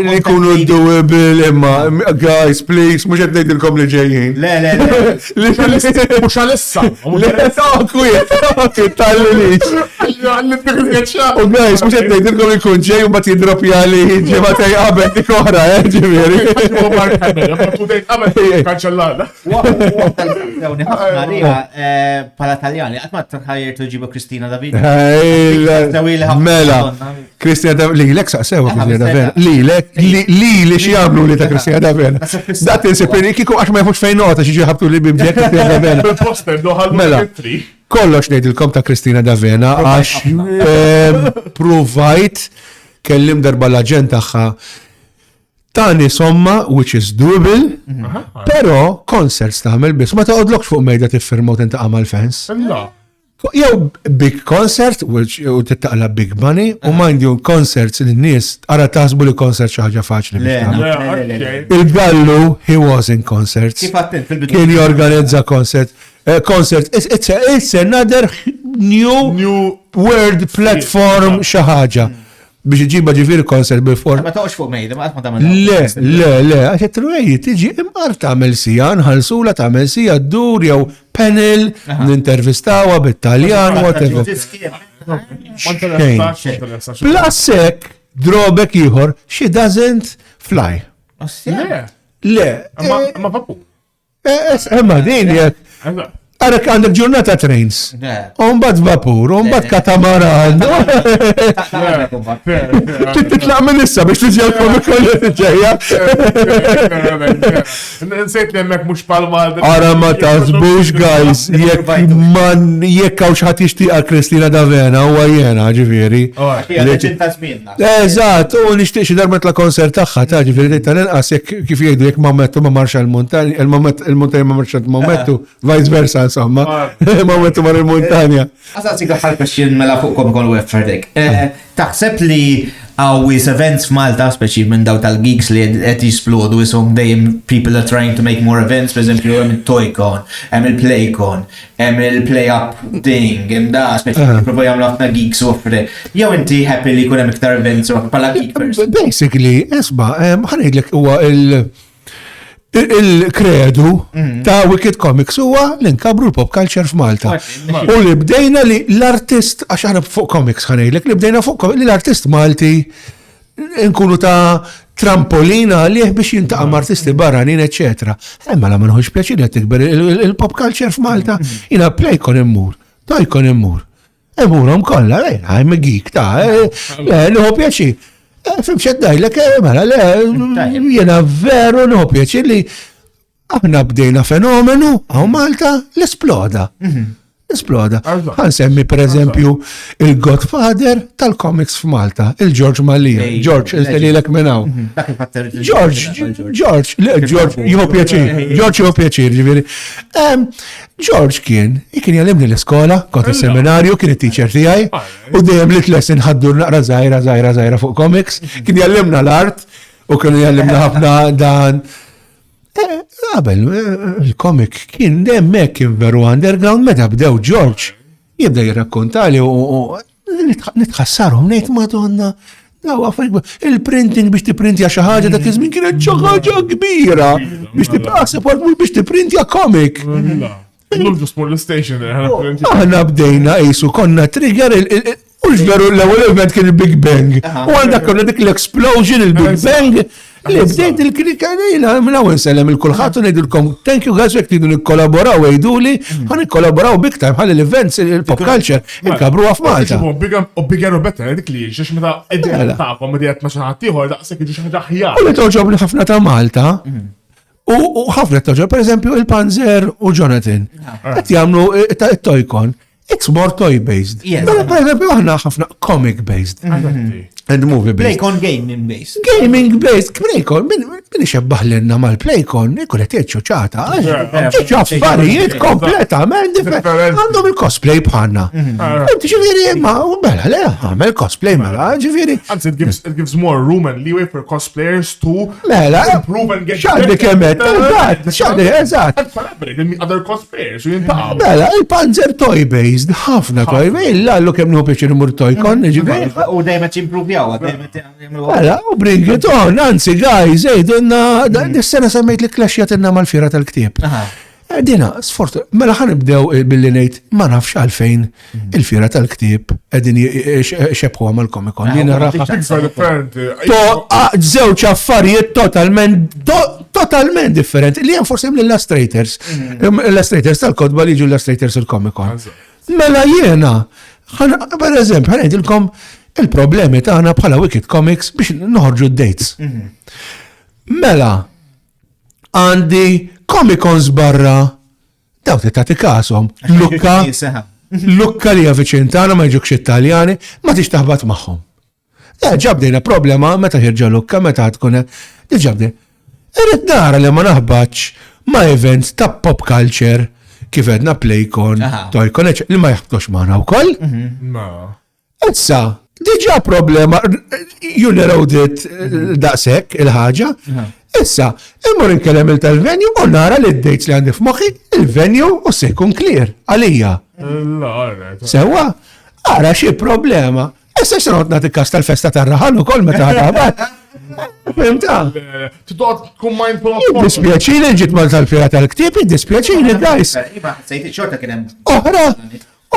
Li kunu doable imma guys please mhux qed ngħidilkom li ġejjin. Mhux għalissa. U guys mhux qed ngħidilkom li kun ġej u mbagħad jidropja li ġimgħa qabel oħra, ġifieri. Kanċellata. Dawni ħafna liha pala Taljani, qatt ma tħajjer tuġibu Kristina Davina. Mela, Kristina Davina, lilek saqsewa Kristina Davina. Li xi jagħmlu li ta' Kristina Davina. Dat insipini kieku għax ma jafux fejn nota xi ħabtu li bibdek Kristina Davina. Mela, kollox ngħidilkom ta' Kristina Davina għax provajt kellim darba l-aġent tagħha tani somma which is doable, pero concerts tagħmel biss ma taqgħodlokx fuq mejda tiffirma u tintaqa' mal-fans. Jew big concert u tittaqla big money u mind you concerts lin-nies ara taħsbu li concert xi ħaġa faċli. Il-Gallu he was in concerts. Kien jorganizza concert. It's another new word platform xi ħaġa. Biex iġiba ġifiri concert bil-for. Ma taqgħux fuq mejda, ma qatt ma tagħmel. Le, għax it-trwej tiġi imqar tagħmel sija, nħallsula tagħmel sija ddur jew panel, nintervistawha bit-Taljan, whatever. Plus hekk drawback ieħor, she doesn't fly. Le. Ma papu. Emma din jekk. Għarek għandek ġurnata trains. Umbad vapur, umbad katamaran. Titlaq minn issa biex tiġi għal-komik ġeja. Nsejt li jemmek mux palma. Ara ma taħsbux, guys, jekk għaw xħat jishtiqa Kristina Davina u għajjena, ġifiri. Eżat, u nishtiq xi darba la konsert taħħa, ta' ġifiri, tal-inqas kif jgħidu jekk mammettu ma marxa il-montanja, il-montanja ma marxa il-momentu, vice versa. Insomma, ma għetu mar il-montanja. Għazazzi għaxħal question mela fuqkom kon web ferdik. Taħseb li għawis events f'Malta, speċi minn daw tal-geeks li għet jisplodu, jisom dejjem people are trying to make more events, per esempio, hemm il-Toycon, hemm il-Playcon, hemm il-Play-Up Ding, hemm da, speċi jiprofaw jgħamlu ħafna geeks u offre. Jew inti happy li kun hemm iktar events u pala geek person? Basically, esba, ħanajdlek huwa il-kredu ta' Wicked Comics huwa l-inkabru l-pop culture f'Malta. U li bdejna li l-artist, għax aħna fuq comics ħanejlek, li bdejna fuq li l-artist Malti nkunu ta' trampolina li biex jintaqa' artisti barranin, eccetera. Imma la ma nħuġ pjaċir tikber il-pop culture f'Malta. Jina Playcon immur, Toycon immur. Immurhom kollha, I'm a geek ta' nħu pjaċir. Fim xeddajlek, mela, jena veru nħu pjaċir li aħna bdejna fenomenu għaw Malta l-esploda. Esploda. Għansemmi per eżempju il-Godfather tal-comics f'Malta, il-George Malija. George, il-telilek minnaw. George, jħu pjaċir, ġiviri. George kien jallimni l-iskola, kont il-seminarju, kien il-teacher tijaj, u dejjem li t-lesson ħaddur naqra zaħira fuq comics, kien jallimna l-art, u kien jallimna ħafna dan. Qabel, il-komik kien demmek kien veru underground, meta bdew George jibda jirrakkontali u nitħassarum, nejt madonna, il-printing biex tiprintja xi ħaġa dak iż-żmien kienet xi ħaġa kbira biex tippassaport biex tiprintja komik. Aħna bdejna qisu konna trigger u veru l-ewwel event kien il-Big Bang. U għandek konna dik l-explosion il-Big Bang. Li bdejt il-krika jina minna u nsellem il-kulħat u nejdilkom thank you guys jek tidu nikkolaboraw għejduli għan nikkolaboraw big time għal l-events il-pop culture il-kabru għaf Malta. U bigger u better dik li xiex meta id-dija taqom id-dijat ma xaħatiħor daqsek iġu xaħġa ħjar. U li toġobni ħafna ta' Malta u ħafna toġob per eżempju il-Panzer u Jonathan għet jamlu il-Toycon. It's more toy-based. Per eżempju, aħna ħafna comic-based. And movie-based. Playcon gaming-based. Gaming-based. Playcon, min ixebbaħ l-inna mal-Playcon, ikun qed ċuċata. Ċuċa affarijiet kompletament differenti. Għandhom il-cosplay bħanna. Inti ġifieri, ma bella le, għamel cosplay mela, ġifieri. Anzi, it gives more room and leeway for cosplayers to improve and get xaddi kemet, eżatt. Other cosplayers, u jintaqaw. Mela, il-Panzer toy-based. ħafna toy, l-għallu kem nħu pieċir mur Toycon, ġivir. U dejjem ċimprovjaw, Għala, u bring it on, anzi, guys, ejdunna, dis-sena semmejt li klaxjat inna mal-fira tal-ktib. Dina, sfortu, mela ħanibdew billi ngħid ma nafx għalfejn il-fira tal-ktieb qegħdin xebħu mal-Comic Con. Żewġ affarijiet totalment differenti. Li hemm forsi l-illustrators. L-illustrators tal-kodba li jiġu l-illustrators il-Comic Con. Mela jiena, per eżempju, ħanejdilkom il-problemi tagħna bħala Wicked Comics biex noħorġu d-dates. Mela, għandi Comic-Cons barra, daw tagħti kasom. Lukka li viċin tagħna ma jġukx Italjani, ma tix taħbat magħhom. Ġabdejna problema meta ħirġa Lukka, meta tkun ġabdej. Irrid nara li ma naħbaċ ma events ta' pop culture kif edna Playcon, Toycon, li ma jaħbtux magħna wkoll. Issa, diġà problema, you narrowed it daqshekk il-ħaġa. Issa, immur inkellem il-tal-venue u nara li d-dates li għandi f'moħħi il-venue u se jkun clear għalija. Sewa, ara xi problema. Issa x'not nagħti kas tal-festa tar-raħal ukoll meta ħabat. Fimta? Tkun mindful of Dispjaċini ġiet mal tal-fira tal-ktieb, dispjaċini guys. Sejti xorta kien hemm. Oħra,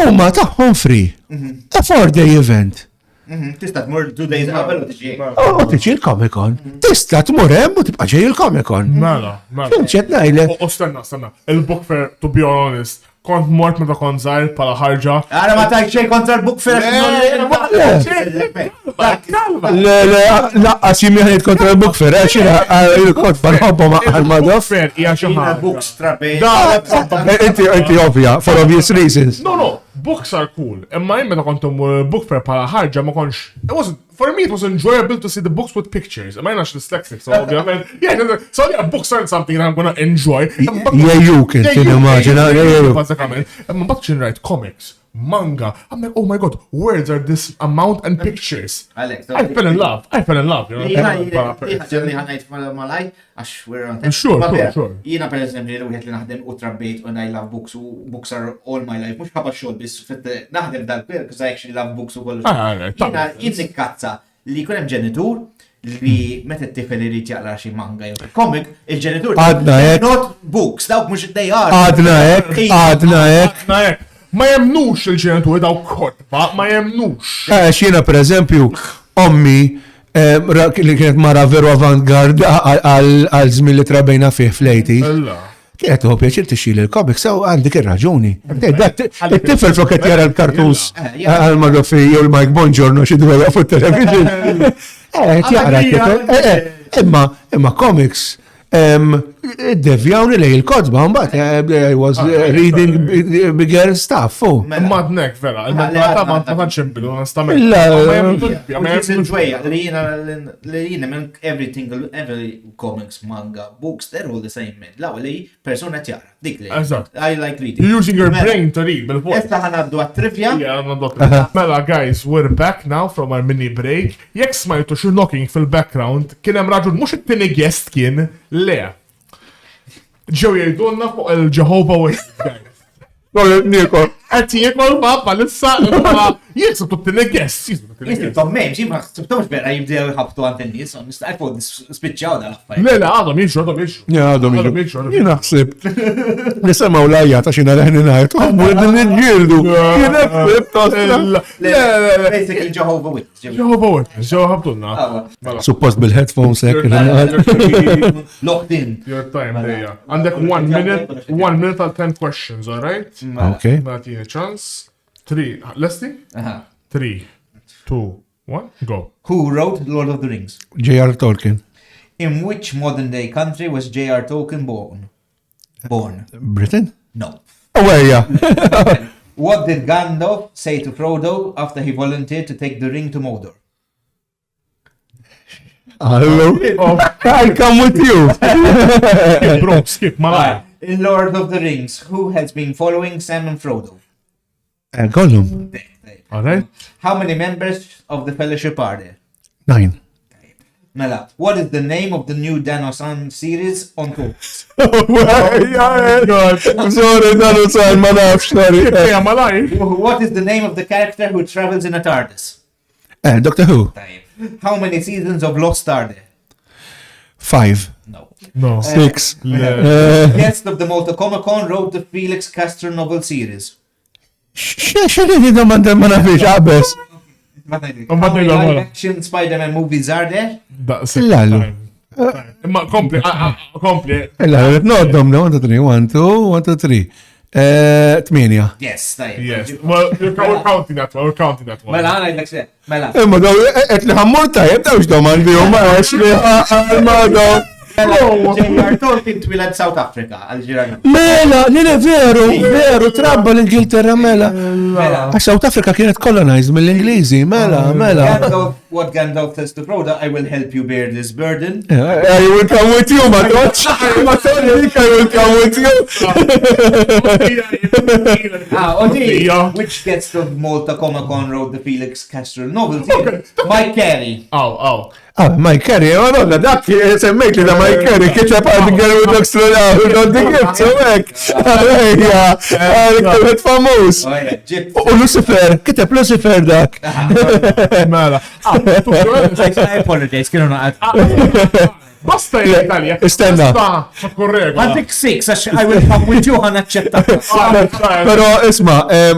huma tagħhom free. A 4-day event. Tista' tmur 2 days qabel u tiġi. U tiġi l-Comic Con. Tista' tmur hemm u tibqa' ġej il-Comic Con. Mela. Finċet ngħidlek. Stenna. Il-book fair, to be honest, kont mort meta kont żgħir bħala ħarġa. Ara ma tajt xejn kontra l-book fair. Laqqas jimmiħniet kontra l-book fair, għaxina il-kont bħal-ħobba għal-madoff. Fair, hija xi ħaġa. Books trabe. Inti ovvja, for obvious reasons. No, books are cool. Imma jien meta kont book fair bħala ħarġa ma kontx. For me, it was enjoyable to see the books with pictures. Am I not dyslexic? So, books aren't something that I'm going to enjoy. Yeah, you can imagine. I'm about to write comics, manga. I'm like, oh my God, words are this amount and pictures. I fell in love. Sure. Jina per eżempju li wieħed li naħdem u trabbejt and I love books u books are all my life. Mhux ħabba xogħol biss naħdem dal-per because I actually love books u kollu. Jina jinkazza li jkun hemm ġenitur li meta t-tifel irid jaqra xi manga jew comic, il-ġenitur not books, dawk mhux id-dejjar. Għadna hekk. Ma jemnux il-ġenitur daw kotba, ma jemnux. Xina per eżempju, ommi li kienet mara veru avantgard għal żmien li trabejna fih fl-80s. Kienet u pjaċir tixil il-comics, sew għandik ir-raġuni. Il-tifel flokket jara l-kartus għal-Madofi jew l-Mike Bongiorno xi dwejja fuq television. Jara imma comics devjawni lej il-kodba, mbagħad I was reading bigger stuff. Madnek vera, il-mentalità ma tantx inbidu onestament. Every comics, manga, books, they're all the same man. L-ewwel li persuna tjara, dik li. I like reading. You're using your brain to read, bil-point. Issa ħanaddu għat-trivja. Mela guys, we're back now from our mini break. Jekk smajtu xi knocking fil-background, kien hemm raġun mhux it-tieni guest kien, le. Ġew jgħidulna fuq il-Jehovah Witness. Nikol. Qed jiekol babba lissa jikseb t-tieni guest. Tom memx, jimma sibtomx vera jibdew jħabtu għant n-nies, għalfod spiċċaw dal-affaj. Le, għadhom jiexu. Jina ħsib. Nisemaw lajja ta' xina leħni najt. Għamur id-nġildu. Jina ħsib. Basically Jehovah Witness. Ġew ħabtulna. Suppost bil-headphones ek. Locked in. Your time, Leja. Għandek 1 minute għal 10 questions, all right? Okay. Nati a chance. 3. Leslie? 3, 2, 1, go. Who wrote Lord of the Rings? J.R. Tolkien. In which modern day country was J.R. Tolkien born? Britain? No. Oh, yeah. What did Gandalf say to Frodo after he volunteered to take the ring to Mordor? Hello. I'll come with you. Bro, skip, malaj. In Lord of the Rings, who has been following Sam and Frodo? Gollum. All right. How many members of the Fellowship are there? 9. Mela, what is the name of the new Danosan series on tour? Sorry, Danosan, ma nafx, sorry. What is the name of the character who travels in a TARDIS? Doctor Who. How many seasons of Lost are there? 5. No. 6. Guest of the Malta Comic-Con wrote the Felix Castor novel series. X'inhi domanda ma nafx qabes. Live action Spider-Man movies are there? Lallu. Ma kompli. Illa, noddom 1, 2, 3, 1, 2, 3. 8. Yes, tajjeb. Yes. Well, we're counting that one. Mela, għana id-lek se. Mela. Imma daw, li ħammur tajjeb, dawx domandi, ma għax li għal-mado. J.R. Tolkien twiled South Africa, għal-ġirana. Mela, nina veru, trabba l-Ingilterra, mela. Għax South Africa kienet colonized mill-Ingliżi, mela. What Gandalf tells to Frodo, I will help you bear this burden. I will come with you, ma toċ. Ma toċ, I will come with you. Which guest of Malta Comic-Con wrote the Felix Castor novel series? Mike Carey. Mike Carey, għadonna, dak semmejt li da Mike Carey, kiteb għad għarru d-oxtru għaw, d-għaddi gift, so għek. Għalek famus. U Lucifer, kiteb Lucifer dak. Mela. I apologize, kienu naqad. Basta Italja. Istenna. I think 6, I will come with you, għan aċċetta. Pero isma,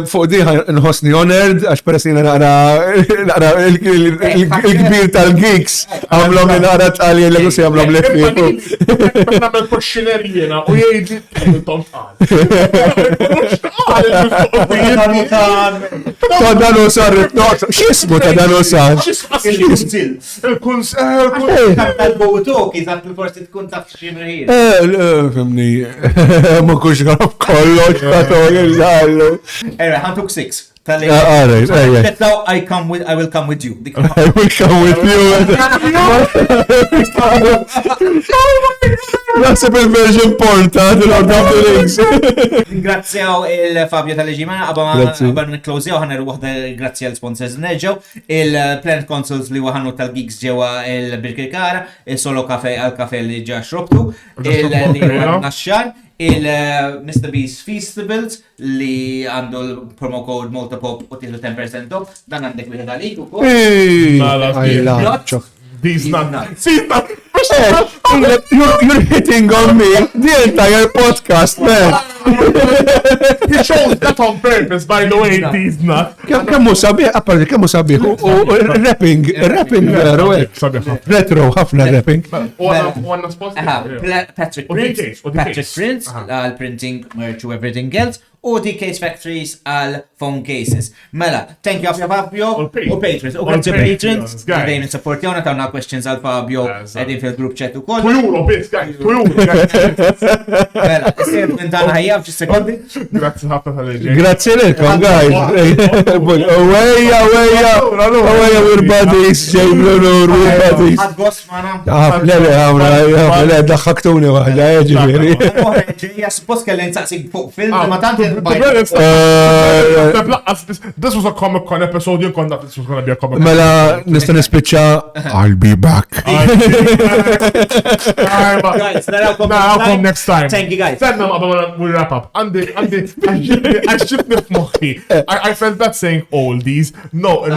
fuq di nħosni honored, għax peressina naqra il-kbir tal-geeks, għamlom li naqra tal-li l-għusi għamlom li f-fiku. Namel porxinerijena u jgħidli tom Ta' danu sar, xismu ta' danu sar? Il-kunsil. Il-kunsil. Kizat forsi tkun taf ximri. Fimni, ma kux għarab kollox, kato jillallu. Ħantuk 6. All right. I will come with you. I will come with you. Naħseb il-version porta, Ringrazzjaw il-Fabio tal-ġimana, għabba n-klozjaw ħana ruħda grazzja l-sponsors neġaw, il-Plant Consoles li waħanu tal-Geeks ġewa il-Birkirkara, il-Solo Caffe għal-Caffe li ġa xrobtu, il-Naxxar, il-Mr. B's Feastables li għandu l-promo code Malta Pop u tiħlu 10% off, dan għandek wieħed għalik u kol. These not. You're hitting on me the entire podcast, man. He chose that on purpose, by the way, these not. Kemmu sabiħ, apparti kemmu sabiħ, u rapping veru, retro, ħafna rapping. Patrick Prince, għal-printing, merch u everything else, u dKaseFactories għal phone cases. Mela, thank you Fabio, u patrons, u għalġi patrons, dejjem supportjona tawna questions għal Fabio, għedin fil-group chat u koll. Tujuro, bis, guys, tujuro. Mela, s-sir minn tana ħajja f'ġi sekondi. Grazie ħafna tal-ġej. Grazie lilkom, guys. Awejja, we're buddies, ġejm l-onur, we're buddies. Għadgos, mana. Lele, għamra, daħħaktuni waħda, ġiviri. Ġeja, suppost kellin saqsik fuq film, ma tanti This was a Comic-Con episode, you konna this was gonna be a Comic-Con. Mela, nista nispiċċa, I'll be back. Guys, I'll come next time. Thank you guys. Then we'll wrap up. Andy, I shipped it I felt that saying oldies. No,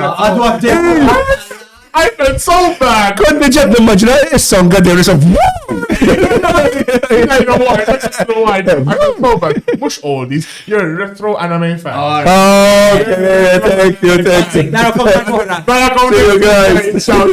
I felt so bad. Kont biġed nimmaġna is-song għaddew nisab. I know why. I felt so bad. Mux oldies, you're a retro anime fan. Okay, thank you. Now come back. See you guys. Ciao.